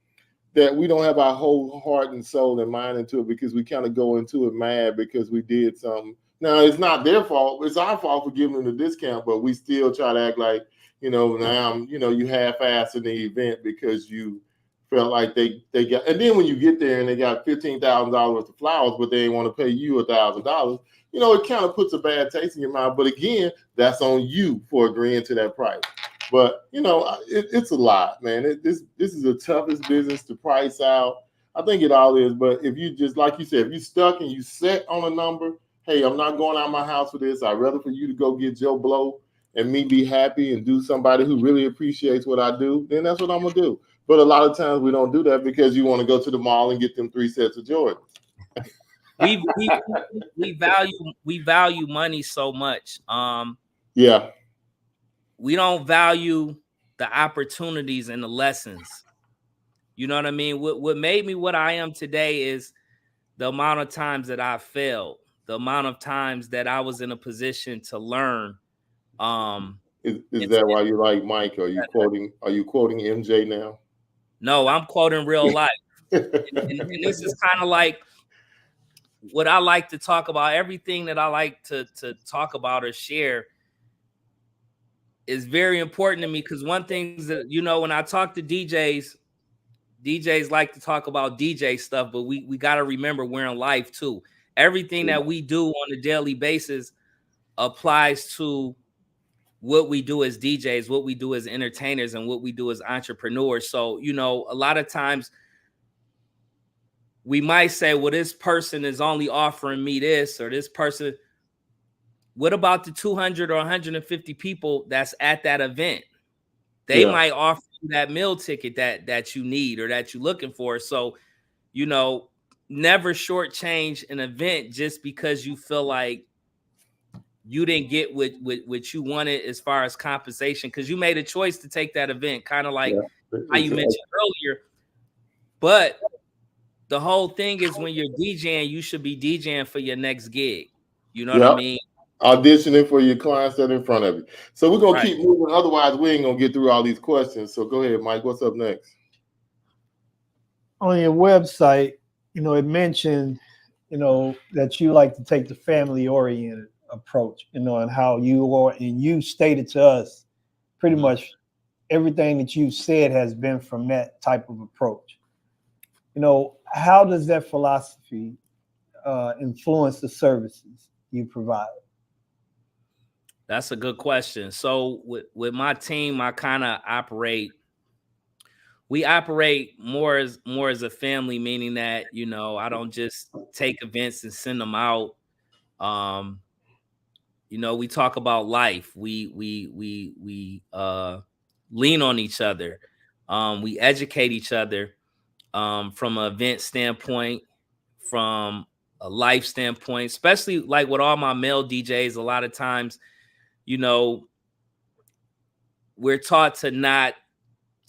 that we don't have our whole heart and soul and mind into it, because we kind of go into it mad because we did something. Now, it's not their fault. It's our fault for giving them the discount, but we still try to act like, now, you half-assed in the event because you felt like they got, and then when you get there and they got $15,000 worth of flowers, but they ain't want to pay you $1,000, it kind of puts a bad taste in your mouth. But again, that's on you for agreeing to that price. But it's a lot, man. This is the toughest business to price out. I think it all is. But if you just, like you said, if you stuck and you set on a number, hey, I'm not going out of my house for this. I'd rather for you to go get Joe Blow and me be happy and do somebody who really appreciates what I do, then that's what I'm gonna do. But a lot of times we don't do that because you want to go to the mall and get them 3 sets of Jordans. we value money so much. Yeah. We don't value the opportunities and the lessons. You know what I mean? What made me what I am today is the amount of times that I failed, the amount of times that I was in a position to learn. Is that why you like Mike? Are you quoting MJ now? No, I'm quoting real life. and this is kind of like what I like to talk about. Everything that I like to talk about or share is very important to me, because one thing is that, when I talk to DJs like to talk about DJ stuff, but we got to remember we're in life too. Everything that we do on a daily basis applies to what we do as DJs, what we do as entertainers, and what we do as entrepreneurs. So, a lot of times we might say, well, this person is only offering me this, or this person. What about the 200 or 150 people that's at that event? They might offer you that meal ticket that you need or that you're looking for. So, never shortchange an event just because you feel like you didn't get what you wanted as far as compensation, because you made a choice to take that event, kind of like how you mentioned earlier. But the whole thing is, when you're DJing, you should be DJing for your next gig. You know what I mean? Auditioning for your clients that are in front of you. So we're going to keep moving. Otherwise, we ain't going to get through all these questions. So go ahead, Mike. What's up next? On your website, it mentioned, that you like to take the family-oriented approach, and how you are, and you stated to us pretty much everything that you said has been from that type of approach. How does that philosophy influence the services you provide? That's a good question. So with my team, I kind of we operate more as a family, meaning that, I don't just take events and send them out. We talk about life. We lean on each other. We educate each other from an event standpoint, from a life standpoint, especially like with all my male DJs. A lot of times, we're taught to not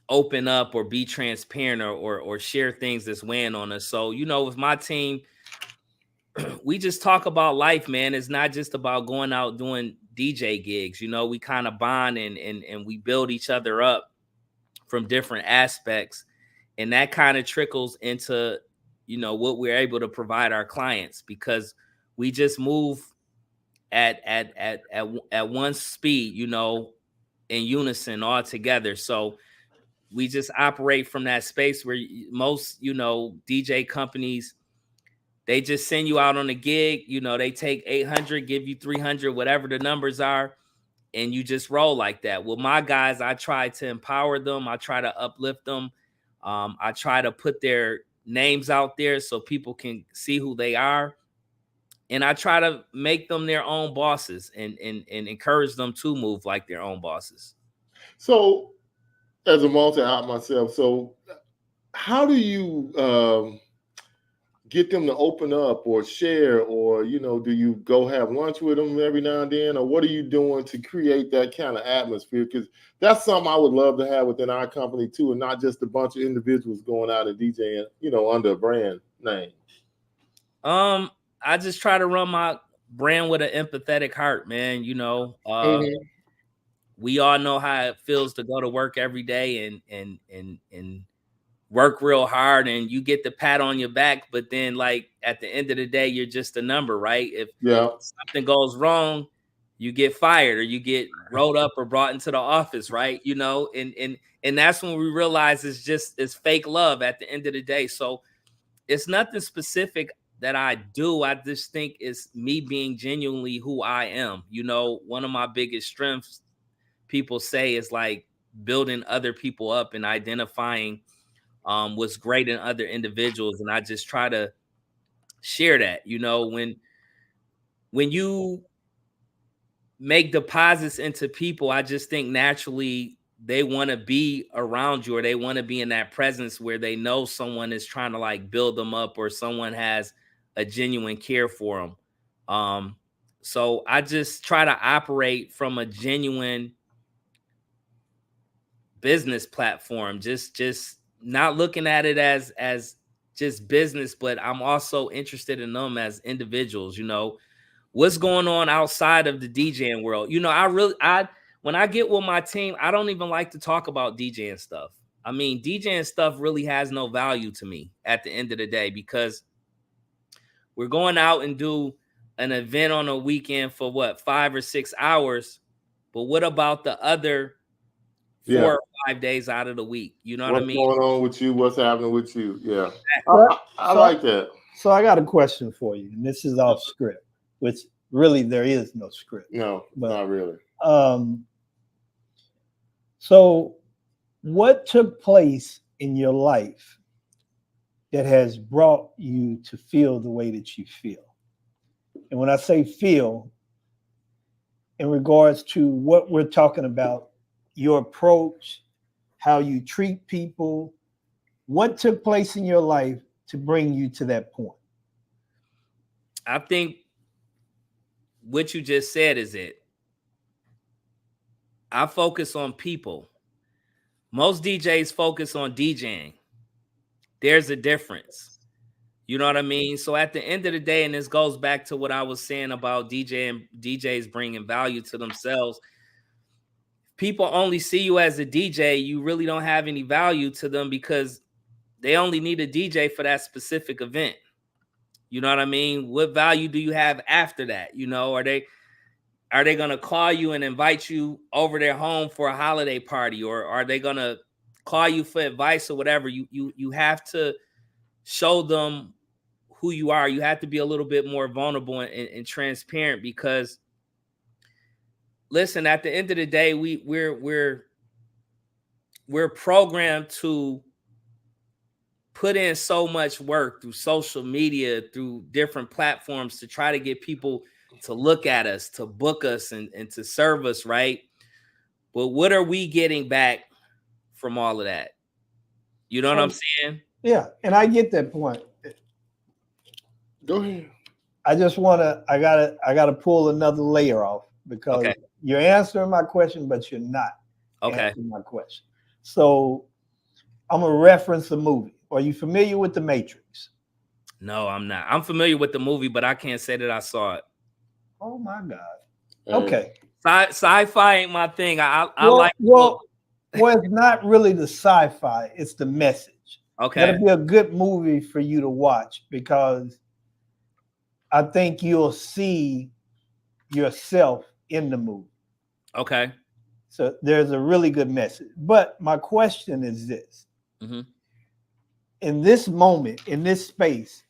open up or be transparent or share things that's weighing on us. So, with my team, we just talk about life, man. It's not just about going out doing DJ gigs. We kind of bond and we build each other up from different aspects. And that kind of trickles into, what we're able to provide our clients, because we just move at one speed, in unison all together. So we just operate from that space where most, DJ companies, they just send you out on a gig, they take 800, give you 300, whatever the numbers are, and you just roll like that. Well, my guys, I try to empower them. I try to uplift them. I try to put their names out there so people can see who they are. And I try to make them their own bosses and encourage them to move like their own bosses. So as a multi-op myself. So how do you get them to open up or share, or, you know, do you go have lunch with them every now and then, or what are you doing to create that kind of atmosphere? Because that's something I would love to have within our company too, and not just a bunch of individuals going out and DJing, you know, under a brand name. I just try to run my brand with an empathetic heart, man. You know, we all know how it feels to go to work every day and work real hard, and you get the pat on your back, but then, like, at the end of the day, you're just a number, right? If something goes wrong, you get fired or you get rolled up or brought into the office, right? You know, and that's when we realize it's fake love at the end of the day. So it's nothing specific that I do. I just think it's me being genuinely who I am. You know, one of my biggest strengths, people say, is like building other people up and identifying what's great in other individuals, and I just try to share that. You know, when you make deposits into people, I just think naturally they want to be around you, or they want to be in that presence where they know someone is trying to like build them up, or someone has a genuine care for them. So I just try to operate from a genuine business platform, just not looking at it as just business, but I'm also interested in them as individuals. You know, what's going on outside of the DJing world. You know, when I get with my team, I don't even like to talk about DJing stuff. I mean, DJing stuff really has no value to me at the end of the day, because we're going out and do an event on a weekend for what, 5 or 6 hours, but what about the other 4 or 5 days out of the week? You know what I mean? What's going on with you? What's happening with you? Yeah. I So, like that. So I got a question for you, and this is off script, which really there is no script. No, not really. So what took place in your life that has brought you to feel the way that you feel? And when I say feel, in regards to what we're talking about, your approach, how you treat people, what took place in your life to bring you to that point? I think what you just said is it. I focus on people. Most DJs focus on DJing. There's a difference. You know what I mean? So at the end of the day, and this goes back to what I was saying about DJs bringing value to themselves. People only see you as a DJ. You really don't have any value to them, because they only need a DJ for that specific event. You know what I mean? What value do you have after that? You know, are they going to call you and invite you over their home for a holiday party, or are they going to call you for advice or whatever? You have to show them who you are. You have to be a little bit more vulnerable and transparent, because listen, at the end of the day, we're programmed to put in so much work through social media, through different platforms, to try to get people to look at us, to book us, and to serve us, right? But what are we getting back from all of that? You know what I'm saying? Yeah, and I get that point. Go ahead. I gotta pull another layer off, because you're answering my question, but you're not answering my question. So I'm gonna reference a movie. Are you familiar with The Matrix? No, I'm not. I'm familiar with the movie, but I can't say that I saw it. Oh my God. Okay. Sci-fi ain't my thing. Well, it's not really the sci-fi, it's the message. Okay. That'll be a good movie for you to watch, because I think you'll see yourself in the movie. Okay. So there's a really good message. But my question is this. Mm-hmm. In this moment, in this space,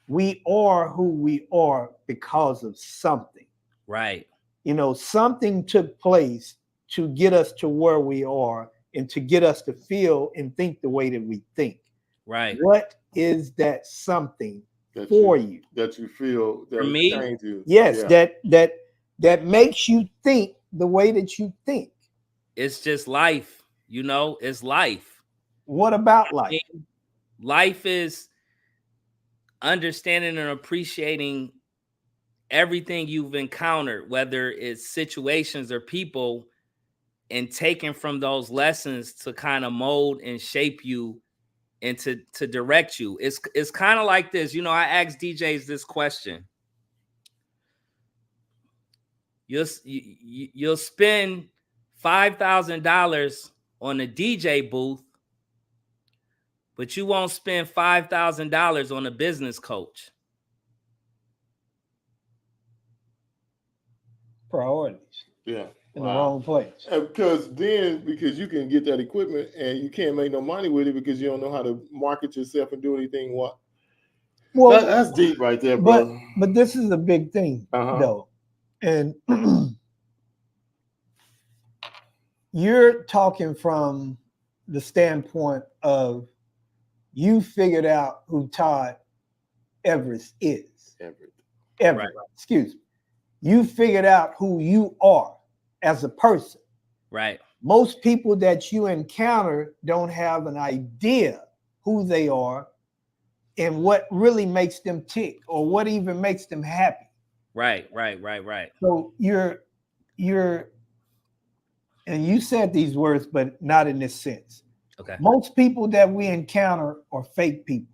we are who we are because of something. Right. You know, something took place to get us to where we are, and to get us to feel and think the way that we think. Right. What is that something for you? That you feel that for me? change you? Yes, that makes you think the way that you think. It's just life. You know, it's life. What about life? I mean, life is understanding and appreciating everything you've encountered, whether it's situations or people, and taking from those lessons to kind of mold and shape you and to direct you. It's kind of like this. You know, I ask DJs this question. You'll spend $5,000 on a DJ booth, but you won't spend $5,000 on a business coach. Priorities. Yeah. In the wrong place. Because you can get that equipment and you can't make no money with it because you don't know how to market yourself and do anything. Well, that's deep right there, bro. But this is a big thing, though. And you're talking from the standpoint of you figured out who Todd Everett is. Everett. Right. Excuse me. You figured out who you are as a person. Right. Most people that you encounter don't have an idea who they are and what really makes them tick or what even makes them happy. Right. So you're and you said these words, but not in this sense. Okay. Most people that we encounter are fake people.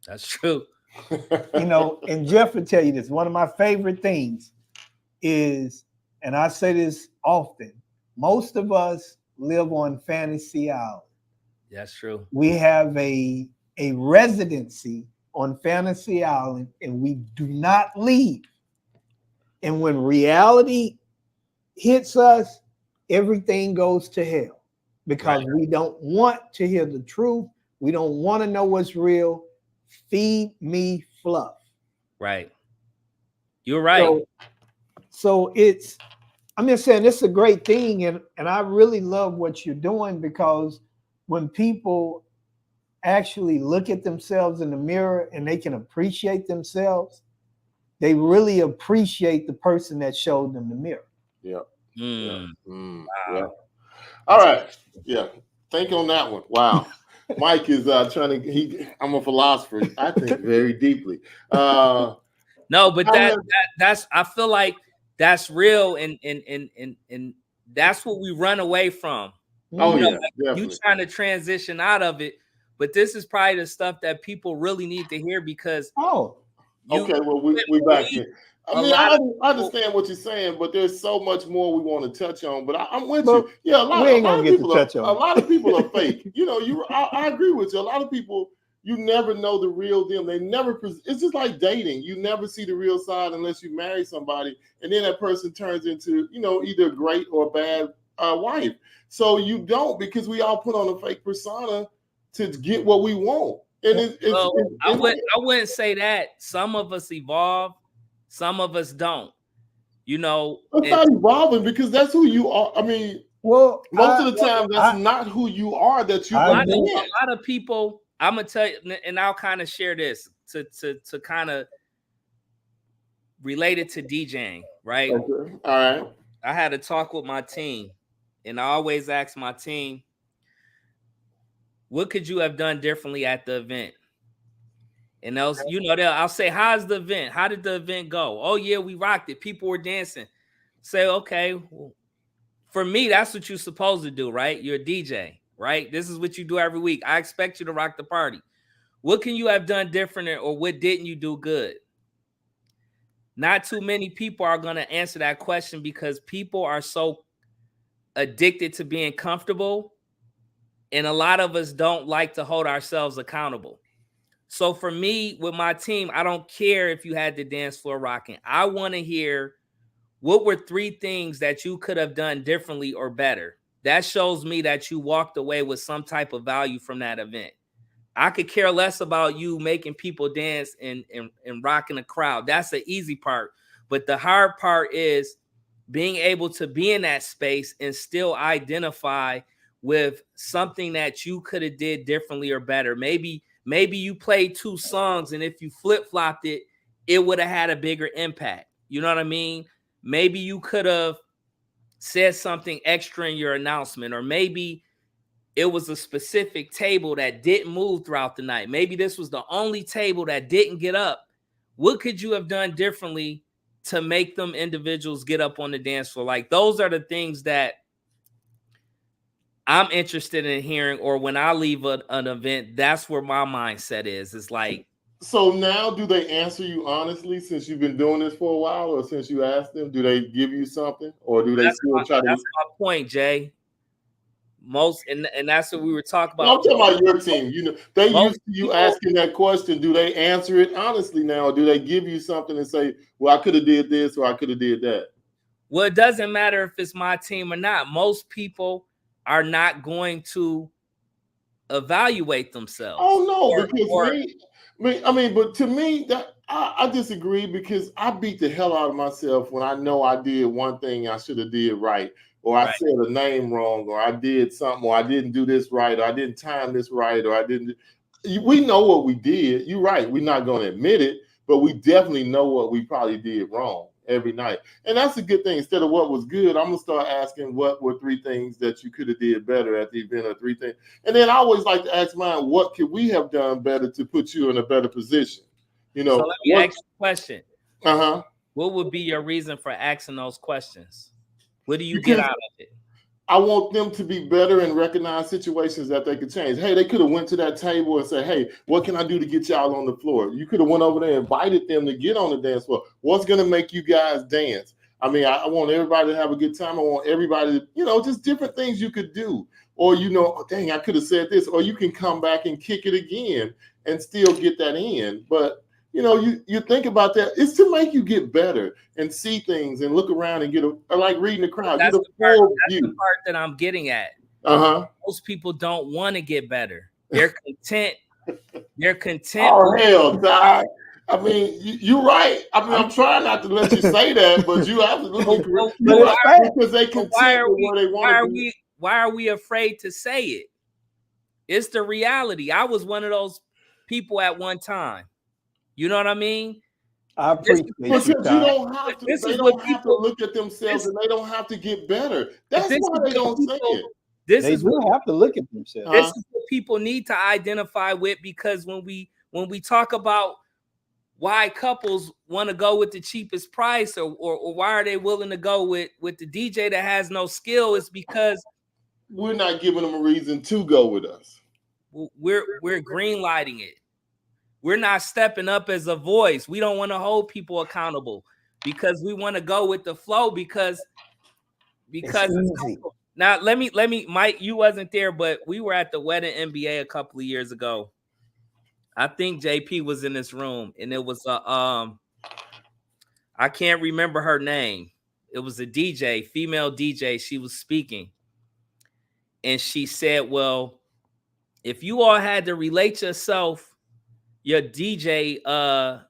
That's true. You know, and Jeff will tell you this. One of my favorite things is, and I say this often, most of us live on Fantasy Island. That's true. We have a residency on Fantasy Island and we do not leave. And when reality hits us, everything goes to hell because we don't want to hear the truth. We don't want to know what's real. Feed me fluff. Right. You're right. So I'm just saying it's a great thing. And I really love what you're doing because when people actually look at themselves in the mirror and they can appreciate themselves, they really appreciate the person that showed them the mirror. Yeah. Wow. Yeah. All right. Yeah. Think on that one. Wow. Mike is trying to. I'm a philosopher. I think very deeply. No, but that's. I feel like that's real, and that's what we run away from. Oh, you yeah. Like you trying to transition out of it, but this is probably the stuff that people really need to hear because. Okay, well, we're back here. I mean, I understand what you're saying, but there's so much more we want to touch on. But I'm with you. Yeah, a lot of people are fake. You know, I agree with you. A lot of people, you never know the real them. They never. It's just like dating. You never see the real side unless you marry somebody, and then that person turns into, you know, either a great or a bad wife. So you don't, because we all put on a fake persona to get what we want. And I wouldn't say that. Some of us evolve, some of us don't. You know, it's not evolving because that's who you are. I mean, most of the time, that's not who you are. That you a lot of people. I'm gonna tell you, and I'll kind of share this to kind of relate it to DJing, right? Okay. All right. I had a talk with my team, and I always ask my team, what could you have done differently at the event? And those, you know, I'll say, how's the event? How did the event go? Oh, yeah, we rocked it. People were dancing. Say, okay, well, for me, that's what you're supposed to do, right? You're a DJ, right? This is what you do every week. I expect you to rock the party. What can you have done different, or what didn't you do good? Not too many people are going to answer that question because people are so addicted to being comfortable. And a lot of us don't like to hold ourselves accountable. So for me, with my team, I don't care if you had the dance floor rocking. I want to hear what were 3 things that you could have done differently or better. That shows me that you walked away with some type of value from that event. I could care less about you making people dance and rocking the crowd. That's the easy part. But the hard part is being able to be in that space and still identify with something that you could have did differently or better. Maybe you played 2 songs, and if you flip-flopped it, it would have had a bigger impact. You know what I mean? Maybe you could have said something extra in your announcement, or maybe it was a specific table that didn't move throughout the night. Maybe this was the only table that didn't get up. What could you have done differently to make them individuals get up on the dance floor? Like, those are the things that I'm interested in hearing, or when I leave an event, that's where my mindset is. It's like, so now, do they answer you honestly since you've been doing this for a while, or since you asked them? Do they give you something, or do they still try to? That's my point, Jay. And that's what we were talking No, about. I'm talking about your team. You know, they used to you asking that question. Do they answer it honestly now, or do they give you something and say, "Well, I could have did this, or I could have did that"? Well, it doesn't matter if it's my team or not. Most people are not going to evaluate themselves. Oh no, but to me, that I disagree, because I beat the hell out of myself when I know I did one thing I should have did right, or I said a name wrong, or I did something, or I didn't do this right, or I didn't time this right, or I didn't. We know what we did. You're right. We're not going to admit it, but we definitely know what we probably did wrong every night. And that's a good thing. Instead of what was good, I'm going to start asking what were 3 things that you could have did better at the event, or 3 things. And then I always like to ask mine, what could we have done better to put you in a better position? You know, so let me ask you a question. Uh-huh. What would be your reason for asking those questions? What do you get out of it? I want them to be better and recognize situations that they could change. Hey, they could have went to that table and said, "Hey, what can I do to get y'all on the floor?" You could have went over there and invited them to get on the dance floor. What's going to make you guys dance? I mean, I want everybody to have a good time. I want everybody to, just different things you could do. Or, oh, dang, I could have said this. Or you can come back and kick it again and still get that in. But you think about that. It's to make you get better and see things and look around and get like reading the crowd. That's, get the part that I'm getting at. Most people don't want to get better. They're content. They're content. Oh, hell, Todd. I mean, you're right. I mean, I'm trying not to let you say that, but you absolutely correct. Because they content with where they want to be. Why are we afraid to say it? It's the reality. I was one of those people at one time. You know what I mean? I appreciate because you don't have to. They don't have to look at themselves, and they don't have to get better. That's why they don't say it. They have to look at themselves. This is what people need to identify with, because when we talk about why couples want to go with the cheapest price, or why are they willing to go with the DJ that has no skill, is because we're not giving them a reason to go with us. We're green lighting it. We're not stepping up as a voice. We don't want to hold people accountable because we want to go with the flow because now let me Mike, you wasn't there, but we were at the Wedding NBA a couple of years ago. I think JP was in this room, and it was I can't remember her name. It was a DJ, female DJ. She was speaking, and she said, "Well, if you all had to relate yourself, your DJ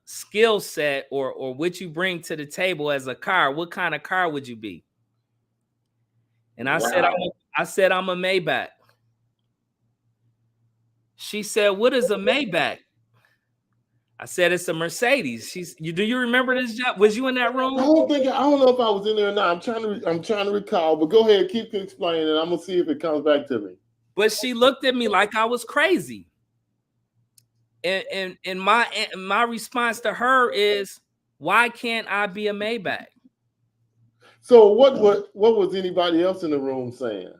skill set, or what you bring to the table as a car, what kind of car would you be?" And I said, I'm a Maybach. She said, "What is a Maybach?" I said, "It's a Mercedes." Do you remember this job? Was you in that room? I don't know if I was in there or not. I'm trying to recall, but go ahead, keep explaining, and I'm gonna see if it comes back to me. But she looked at me like I was crazy. And my response to her is, why can't I be a Maybach? So what was anybody else in the room saying?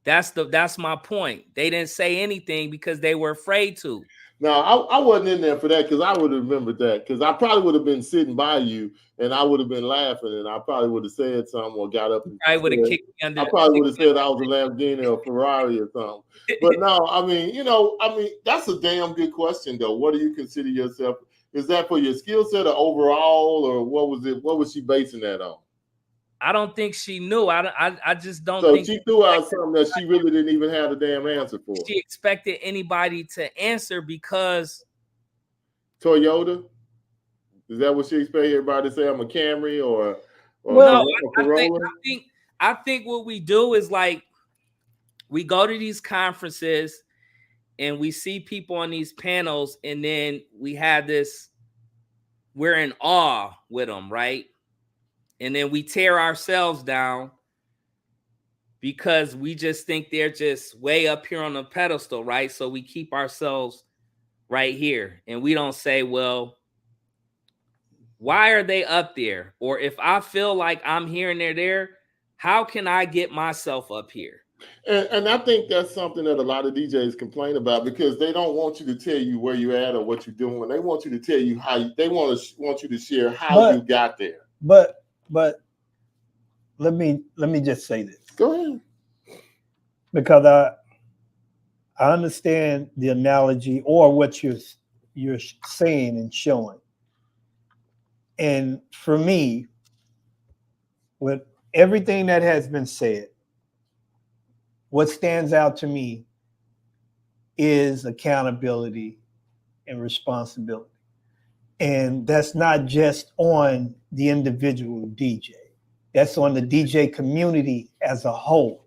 That's my point. They didn't say anything because they were afraid to. No, I wasn't in there for that, because I would have remembered that, because I probably would have been sitting by you and I would have been laughing, and I probably would have said something or got up. I would have kicked me under. I probably would have said I was a Lamborghini or Ferrari or something. But no, I mean, that's a damn good question though. What do you consider yourself? Is that for your skill set or overall, or what was it? What was she basing that on? I don't think she knew. I just don't think. So she threw out something that she really didn't even have a damn answer for. She expected anybody to answer because Toyota? Is that what she expected everybody to say? I'm a Camry or well, a Corolla? I think what we do is, like, we go to these conferences and we see people on these panels, and then we have we're in awe with them, right? And then we tear ourselves down because we just think they're just way up here on the pedestal, right? So we keep ourselves right here and we don't say, well, why are they up there? Or if I feel like I'm here and they're there, how can I get myself up here? And I think that's something that a lot of DJs complain about, because they don't want you to tell you where you're at or what you're doing. They want you to tell you how they want you to share how you got there. But let me just say this. Go ahead. Because I understand the analogy or what you're saying and showing. And for me, with everything that has been said, what stands out to me is accountability and responsibility. And that's not just on the individual DJ. That's on the DJ community as a whole.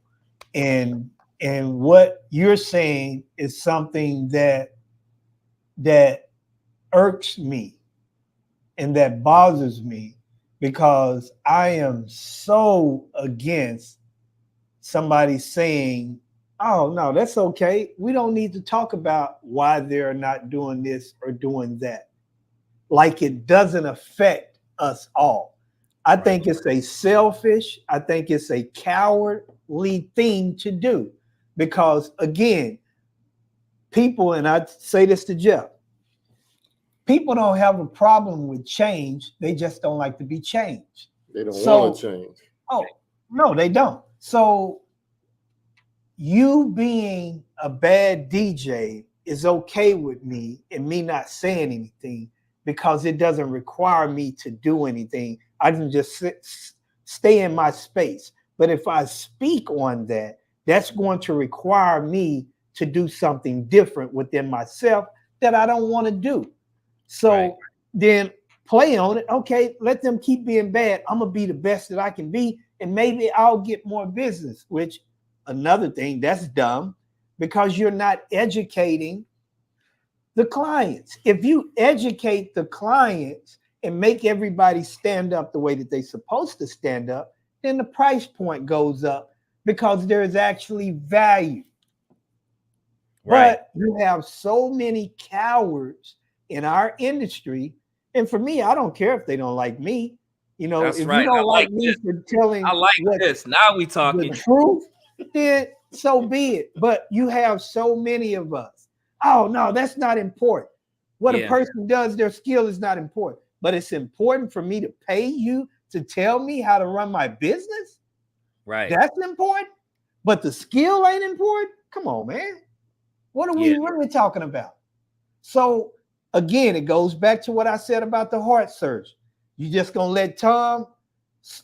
And what you're saying is something that irks me and that bothers me, because I am so against somebody saying, oh, no, that's okay. We don't need to talk about why they're not doing this or doing that. Like it doesn't affect us all. I think it's a selfish, I think it's a cowardly thing to do, because again, people, and I say this to Jeff, people don't have a problem with change. They just don't like to be changed. They don't want to change. Oh, no, they don't. So you being a bad DJ is okay with me and me not saying anything, because it doesn't require me to do anything. I can just stay in my space. But if I speak on that, that's going to require me to do something different within myself that I don't want to do. So then play on it. Okay, let them keep being bad. I'm going to be the best that I can be, and maybe I'll get more business, which another thing that's dumb, because you're not educating the clients. If you educate the clients and make everybody stand up the way that they're supposed to stand up, then the price point goes up, because there is actually value. Right. But you have so many cowards in our industry. And for me, I don't care if they don't like me. You know, That's if right. you don't I like me for telling this. Now we talking the truth, then so be it. But you have so many of us. Oh, no, that's not important. What a person does, their skill is not important. But it's important for me to pay you to tell me how to run my business. Right. That's important. But the skill ain't important. Come on, man. What are we really talking about? So again, it goes back to what I said about the heart surgeon. You just gonna let Tom,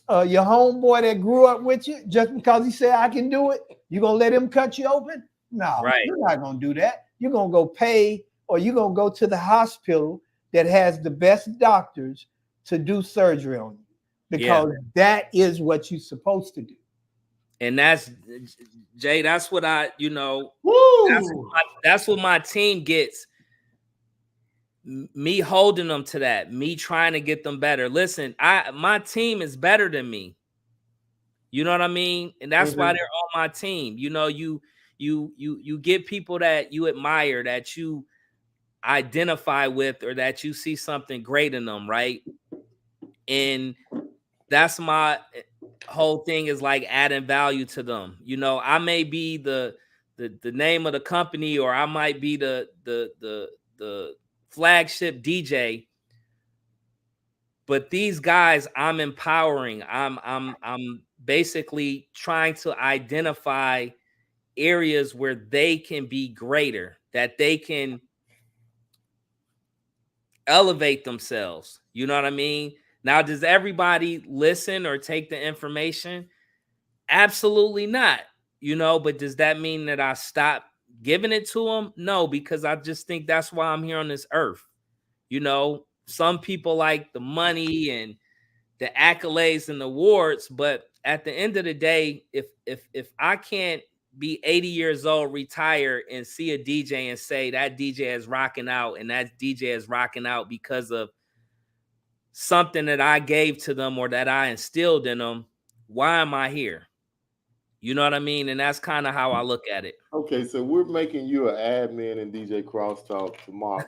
your homeboy that grew up with you, just because he said I can do it, you gonna let him cut you open? No, you're not gonna do that. You're gonna go pay, or you're gonna go to the hospital that has the best doctors to do surgery on you, because that is what you're supposed to do. And that's Jay. That's what I, that's what my team gets. Me holding them to that, me trying to get them better. Listen, my team is better than me. You know what I mean? And that's why they're on my team. You know, you get people that you admire, that you identify with, or that you see something great in them, right? And that's my whole thing, is like adding value to them. You know, I may be the name of the company, or I might be the flagship DJ, but these guys I'm empowering. I'm basically trying to identify areas where they can be greater, that they can elevate themselves. You know what I mean? Now, does everybody listen or take the information? Absolutely not. You know, but does that mean that I stop giving it to them? No, because I just think that's why I'm here on this earth. You know, some people like the money and the accolades and the awards, but at the end of the day, if I can't be 80 years old, retire, and see a DJ and say that DJ is rocking out, and that DJ is rocking out because of something that I gave to them or that I instilled in them, why am I here? You know what I mean? And that's kind of how I look at it. Okay, so we're making you an admin in DJ Crosstalk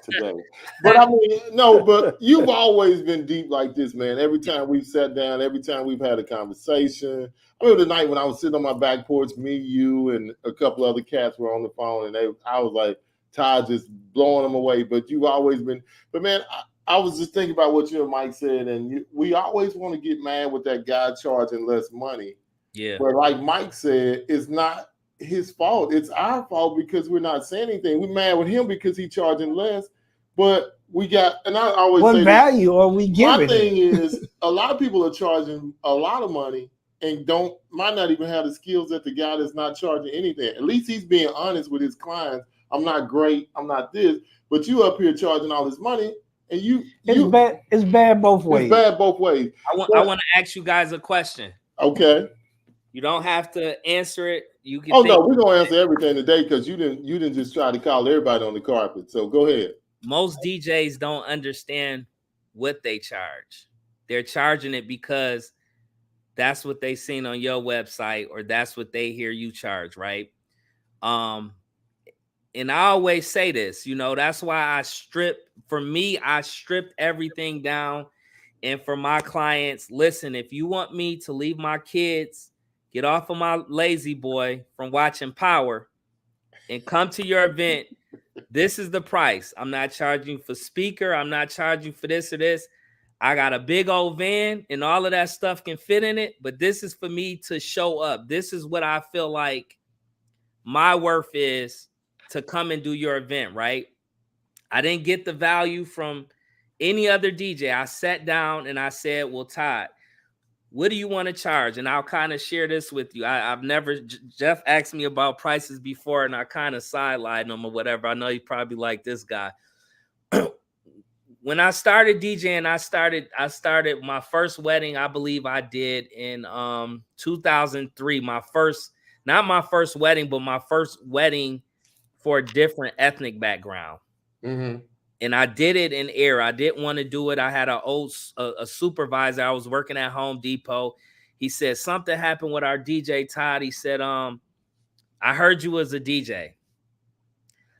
today. But I mean, no, but you've always been deep like this, man. Every time we've sat down, every time we've had a conversation. I remember the night when I was sitting on my back porch, me, you, and a couple other cats were on the phone, and I was like, Todd just blowing them away. But you've always been, but man, I was just thinking about what you and Mike said, and we always want to get mad with that guy charging less money. Yeah. But like Mike said, it's not his fault. It's our fault because we're not saying anything. We're mad with him because he's charging less. But we got, and I always what say value are we giving? My thing is, a lot of people are charging a lot of money and might not even have the skills that the guy that's not charging anything. At least he's being honest with his clients. I'm not great. I'm not this. But you up here charging all this money, and it's bad. It's bad both ways. It's bad both ways. I want to ask you guys a question. Okay. You don't have to answer it. You can. Oh no, we're gonna answer everything today because you didn't just try to call everybody on the carpet. So go ahead. Most DJs don't understand what they charge. They're charging it because that's what they seen on your website or that's what they hear you charge, right? And I always say this, that's why I stripped everything down. And for my clients, listen, if you want me to leave my kids, get off of my lazy boy from watching Power and come to your event, this is the price. I'm not charging for speaker. I'm not charging for this or this. I got a big old van and all of that stuff can fit in it. But this is for me to show up. This is what I feel like my worth is to come and do your event, right? I didn't get the value from any other DJ. I sat down and I said, well, Todd, what do you want to charge? And I'll kind of share this with you. I've never, Jeff asked me about prices before and I kind of sidelined him or whatever. I know he probably like this guy. When I started DJing, I started my first wedding, I believe I did in 2003. Not my first wedding, but my first wedding for a different ethnic background. Mm-hmm. And I did it in air. I didn't want to do it. I had a supervisor. I was working at Home Depot. He said, something happened with our DJ, Todd. He said, I heard you was a DJ.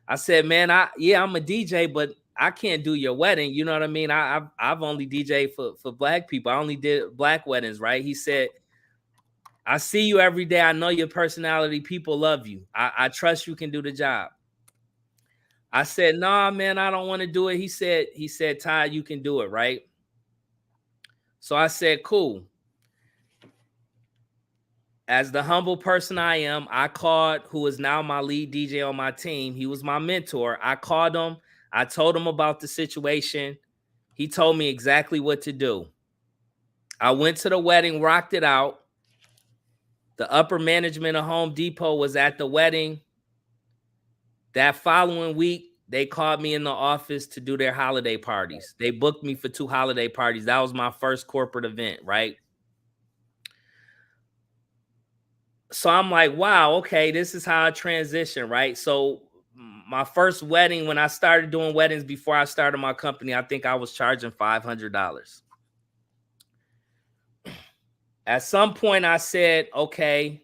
I said, man, I'm a DJ, but I can't do your wedding. You know what I mean? I've only DJed for black people. I only did black weddings, right? He said, I see you every day. I know your personality. People love you. I trust you can do the job. I said, nah, man, I don't want to do it. He said, Todd, you can do it, right? So I said, cool. As the humble person I am, I called who is now my lead DJ on my team. He was my mentor. I called him. I told him about the situation. He told me exactly what to do. I went to the wedding, rocked it out. The upper management of Home Depot was at the wedding. That following week, they called me in the office to do their holiday parties. They booked me for 2 holiday parties. That was my first corporate event, right? So I'm like, wow, okay, this is how I transition, right? So my first wedding, when I started doing weddings before I started my company, I think I was charging $500. At some point, I said, okay,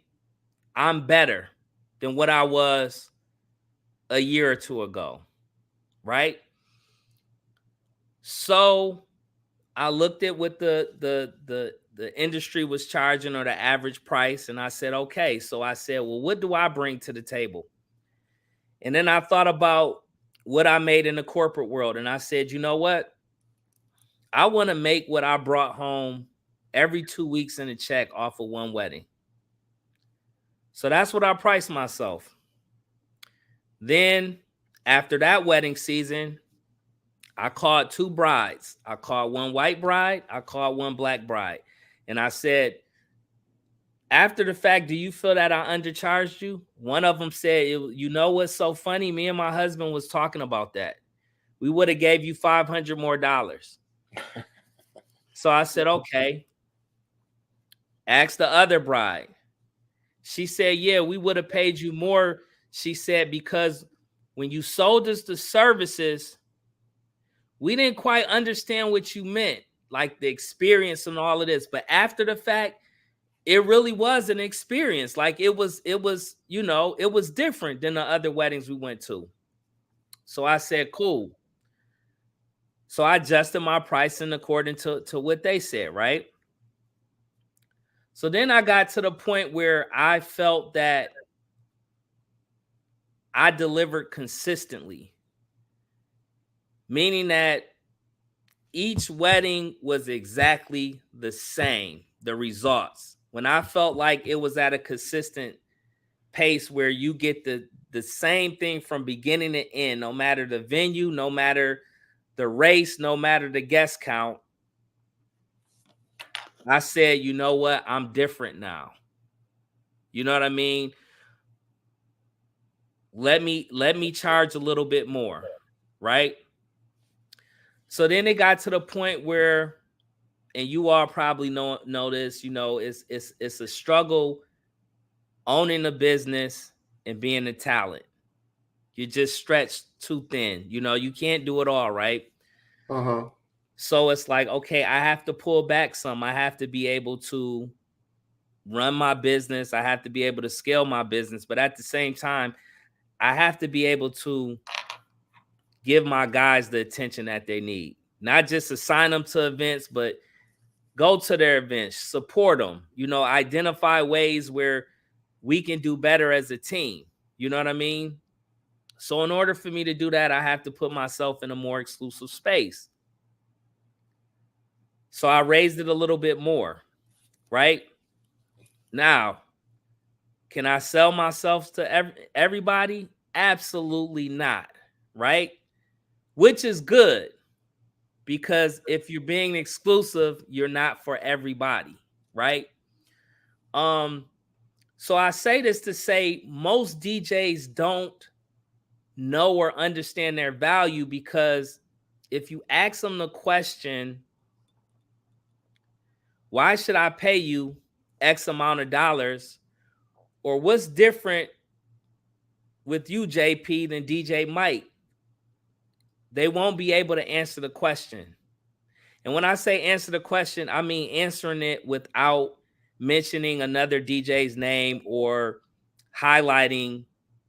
I'm better than what I was a year or two ago, right? So I looked at what the industry was charging or the average price, and I said, okay. So I said, well, what do I bring to the table? And then I thought about what I made in the corporate world, and I said, you know what? I want to make what I brought home every 2 weeks in a check off of one wedding. So that's what I priced myself. Then after that wedding season, I called 2 brides. I called one white bride. I called one black bride. And I said, after the fact, do you feel that I undercharged you? One of them said, you know what's so funny? Me and my husband was talking about that. We would have gave you $500 more. So I said, okay. Asked the other bride. She said, yeah, we would have paid you more. She said, because when you sold us the services, we didn't quite understand what you meant, like the experience and all of this. But after the fact, it really was an experience. Like it was, you know, it was different than the other weddings we went to. So I said, cool. So I adjusted my pricing according to what they said, right? So then I got to the point where I felt that I delivered consistently, meaning that each wedding was exactly the same, the results. When I felt like it was at a consistent pace where you get the same thing from beginning to end, no matter the venue, no matter the race, no matter the guest count, I said, you know what? I'm different now. You know what I mean? Let me charge a little bit more, right? So then it got to the point where, and you all probably know this, you know, it's a struggle owning a business and being a talent. You just stretched too thin. You know, you can't do it all, right? Uh-huh. So it's like, okay, I have to pull back some. I have to be able to run my business. I have to be able to scale my business. But at the same time, I have to be able to give my guys the attention that they need. Not just assign them to events, but go to their events, support them, you know, identify ways where we can do better as a team. You know what I mean? So in order for me to do that, I have to put myself in a more exclusive space. So I raised it a little bit more, right? Now, can I sell myself to everybody? Absolutely not, right? Which is good, because if you're being exclusive, you're not for everybody, right? So I say this to say most DJs don't know or understand their value, because if you ask them the question, why should I pay you X amount of dollars? Or what's different with you, JP, than DJ Mike? They won't be able to answer the question. And when I say answer the question, I mean answering it without mentioning another DJ's name or highlighting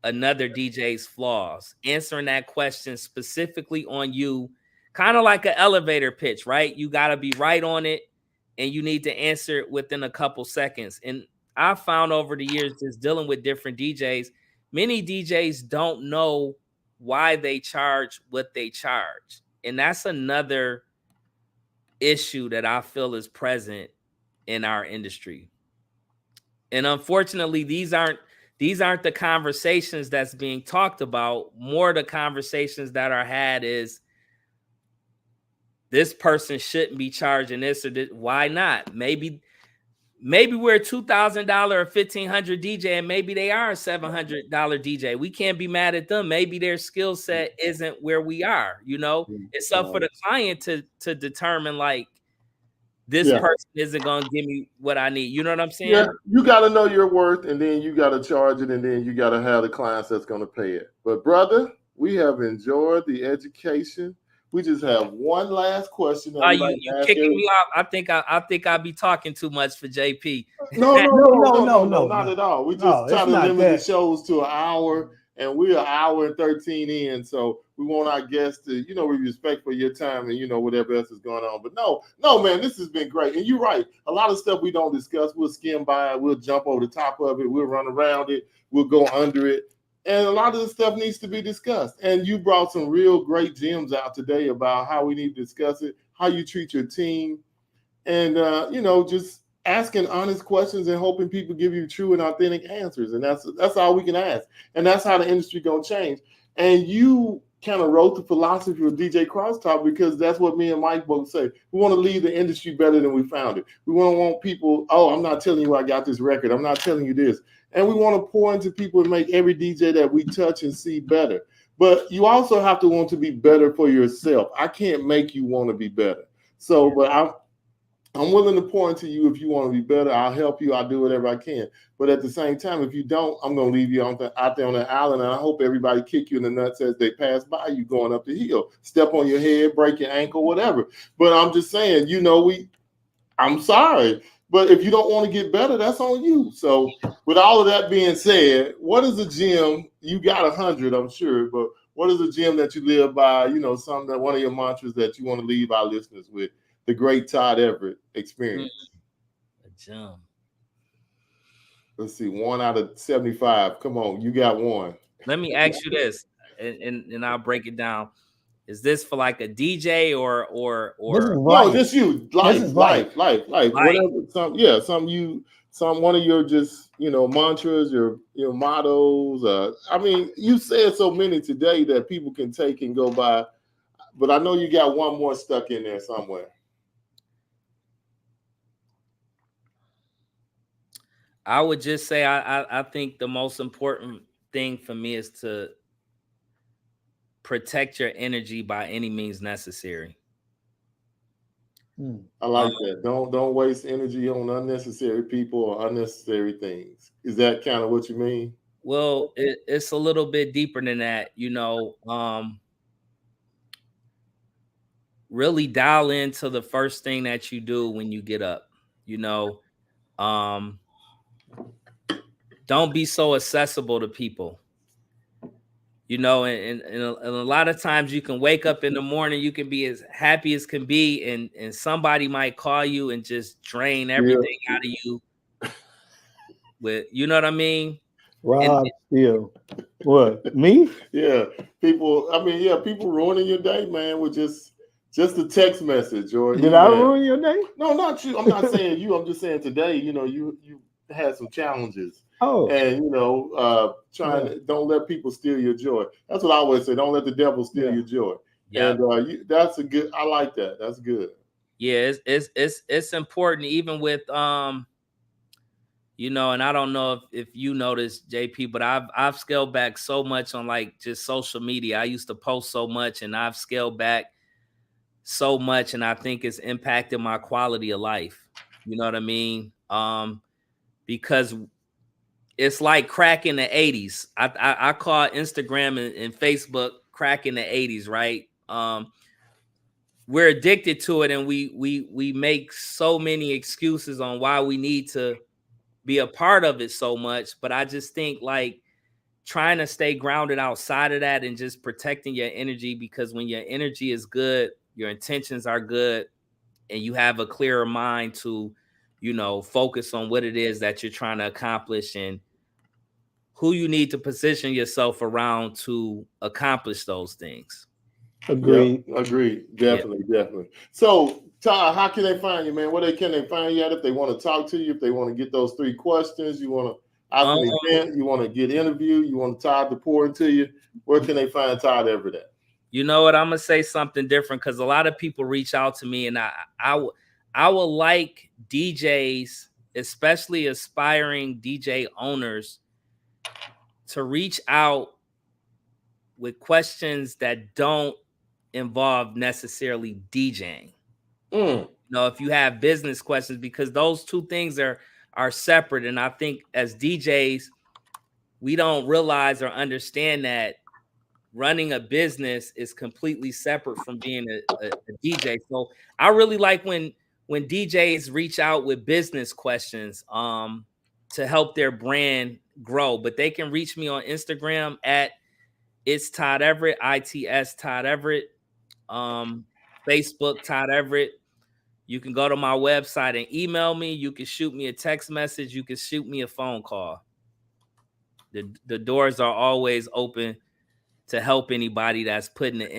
another DJ's flaws. Answering that question specifically on you, kind of like an elevator pitch, right? You got to be right on it, and you need to answer it within a couple seconds. And I found over the years, just dealing with different DJs, many DJs don't know why they charge what they charge. And that's another issue that I feel is present in our industry. And unfortunately, these aren't the conversations that's being talked about. More the conversations that are had is, this person shouldn't be charging this or this. Why not? Maybe we're a $2,000 or $1,500 DJ, and maybe they are a $700 DJ. We can't be mad at them. Maybe their skill set isn't where we are. You know, it's up for the client to determine, like, this person isn't going to give me what I need. You know what I'm saying? Yeah, you got to know your worth, and then you got to charge it, and then you got to have the clients that's going to pay it. But brother, we have enjoyed the education. We just have one last question. Are you kicking me off? I think I'll be talking too much for JP. No, not at all. We just try to limit the shows to an hour, and we're an hour and 13 in. So we want our guests to, you know, we respect for your time and, you know, whatever else is going on. But no, man, this has been great. And you're right. A lot of stuff we don't discuss, we'll skim by it, we'll jump over the top of it, we'll run around it, we'll go under it. And a lot of this stuff needs to be discussed. And you brought some real great gems out today about how we need to discuss it, how you treat your team, and, you know, just asking honest questions and hoping people give you true and authentic answers. And that's all we can ask. And that's how the industry going to change. And you kind of wrote the philosophy of DJ Crosstalk, because that's what me and Mike both say. We want to leave the industry better than we found it. We want people, oh, I'm not telling you I got this record. I'm not telling you this. And we want to pour into people and make every DJ that we touch and see better. But you also have to want to be better for yourself. I can't make you want to be better. So, but I'm willing to pour into you. If you want to be better, I'll help you. I'll do whatever I can. But at the same time, if you don't, I'm going to leave you out there on the island. And I hope everybody kick you in the nuts as they pass by you going up the hill. Step on your head, break your ankle, whatever. But I'm just saying, you know, I'm sorry. But if you don't want to get better, that's on you. So with all of that being said, what is a gym? You got 100, I'm sure, but what is a gym that you live by? You know, something that one of your mantras that you want to leave our listeners with, the great Todd Everett experience. A gym. Let's see, 1 out of 75. Come on, you got one. Let me ask you this, and I'll break it down. Is this for like a DJ or no, just you, life. Whatever, some one of your just mantras, your mottos. I mean, you said so many today that people can take and go by, but I know you got one more stuck in there somewhere. I would just say I think the most important thing for me is to protect your energy by any means necessary. I like that. Don't waste energy on unnecessary people or unnecessary things. Is that kind of what you mean? Well, it's a little bit deeper than that, really dial into the first thing that you do when you get up. Don't be so accessible to people. And a lot of times you can wake up in the morning, you can be as happy as can be, and somebody might call you and just drain everything out of you. With, you know what I mean? Rob Steele. What, me? Yeah. People ruining your day, man, with just a text message or Did I ruin your day? No, not you. I'm not saying you. I'm just saying today, you had some challenges. Oh, and don't let people steal your joy. That's what I always say. Don't let the devil steal your joy. Yep. And that's a good. I like that. That's good. Yeah, it's important, even with and I don't know if you noticed, JP, but I've scaled back so much on like just social media. I used to post so much, and I've scaled back so much, and I think it's impacted my quality of life. You know what I mean? Because it's like crack in the 80s. I call Instagram and Facebook crack in the 80s, right? We're addicted to it, and we make so many excuses on why we need to be a part of it so much. But I just think like trying to stay grounded outside of that and just protecting your energy, because when your energy is good, your intentions are good, and you have a clearer mind to, focus on what it is that you're trying to accomplish and who you need to position yourself around to accomplish those things. Agreed. Yep, agreed. Definitely. So, Todd, how can they find you, man? Can they find you at if they want to talk to you, if they want to get those 3 questions, you want to ask an event, you want to get interviewed, you want Todd to pour into you, where can they find Todd Everett at? You know what? I'm going to say something different, because a lot of people reach out to me, and I would like DJs, especially aspiring DJ owners, to reach out with questions that don't involve necessarily DJing. If you have business questions, because those two things are separate. And I think as DJs, we don't realize or understand that running a business is completely separate from being a DJ. So I really like when DJs reach out with business questions to help their brand grow. But they can reach me on Instagram at It's Todd Everett, ITS Todd Everett, Facebook Todd Everett. You can go to my website and email me. You can shoot me a text message. You can shoot me a phone call. The doors are always open to help anybody that's putting the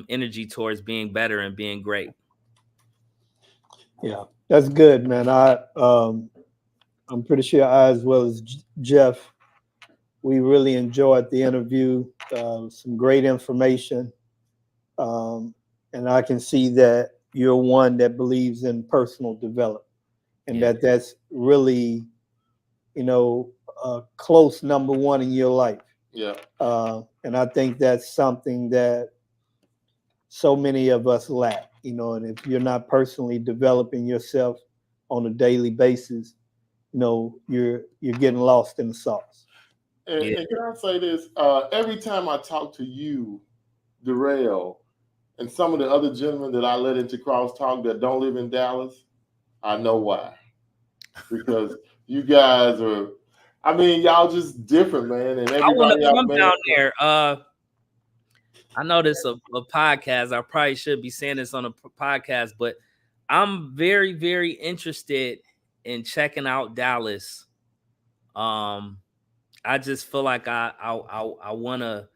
energy towards being better and being great. Yeah, that's good, man. I'm pretty sure I, as well as Jeff, we really enjoyed the interview. Some great information, and I can see that you're one that believes in personal development, and that's really, a close number one in your life. Yeah. And I think that's something that so many of us lack, and if you're not personally developing yourself on a daily basis, you're getting lost in the sauce. And can I say this? Every time I talk to you, Darrell, and some of the other gentlemen that I let into Crosstalk that don't live in Dallas, I know why. because you guys are. I mean, y'all just different, man. And I want everybody to come out down there. I know this is a podcast. I probably should be saying this on a podcast, but I'm very, very interested in checking out Dallas. I just feel like I want to.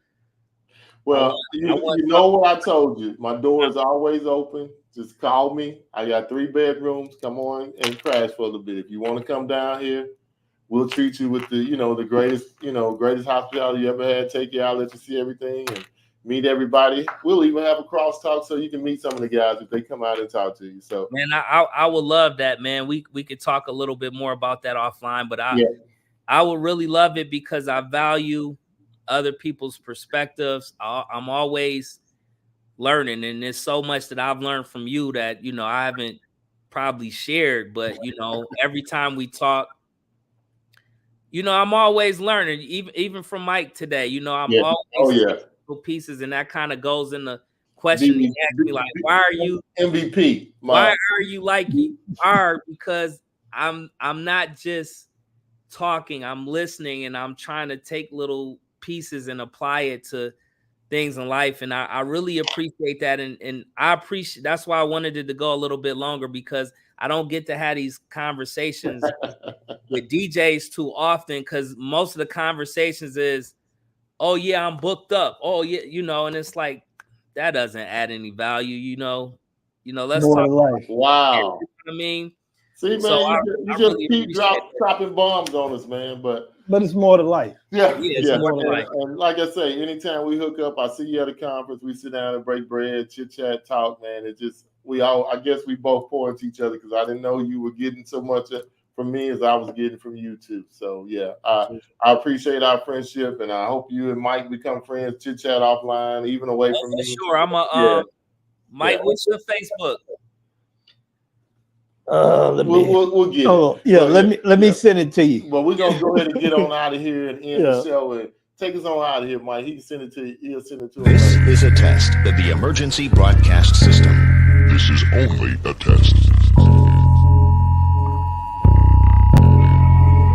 Well, you know what I told you. My door is always open. Just call me. I got 3 bedrooms. Come on and crash for a little bit. If you want to come down here, we'll treat you with the greatest hospitality you ever had. Take you out, let you see everything, and meet everybody. We'll even have a crosstalk so you can meet some of the guys if they come out and talk to you. So, man, I would love that, man. We could talk a little bit more about that offline, but I would really love it because I value other people's perspectives. I'm always learning, and there's so much that I've learned from you that I haven't probably shared, but every time we talk, I'm always learning, even from Mike today. I'm always pieces, and that kind of goes in the question he asked me, like, why are you MVP? Why are you like you are? Because I'm not just talking, I'm listening, and I'm trying to take little pieces and apply it to things in life. And I really appreciate that. And I appreciate, that's why I wanted it to go a little bit longer, because I don't get to have these conversations with DJs too often, because most of the conversations is, oh yeah, I'm booked up. Oh yeah, and it's like, that doesn't add any value, let's More talk life. Wow. I mean, see, man, so you just really keep dropping bombs on us, man. But it's more to life. Yeah. More to life. And like I say, anytime we hook up, I see you at a conference, we sit down and break bread, chit chat, talk, man. It just I guess we both pour into each other, because I didn't know you were getting so much from me as I was getting from you too. So yeah, I appreciate our friendship, and I hope you and Mike become friends, chit chat offline, even away from me. Sure, I'm Mike. What's your Facebook? We'll get it. Yeah, let me send it to you. But we're gonna go ahead and get on out of here and end the show, and take us on out of here, Mike. He can send it to you. He'll send it to us. This is a test of the emergency broadcast system. This is only a test.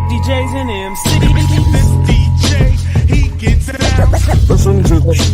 DJs in MC. This DJ, he gets down. Listen to this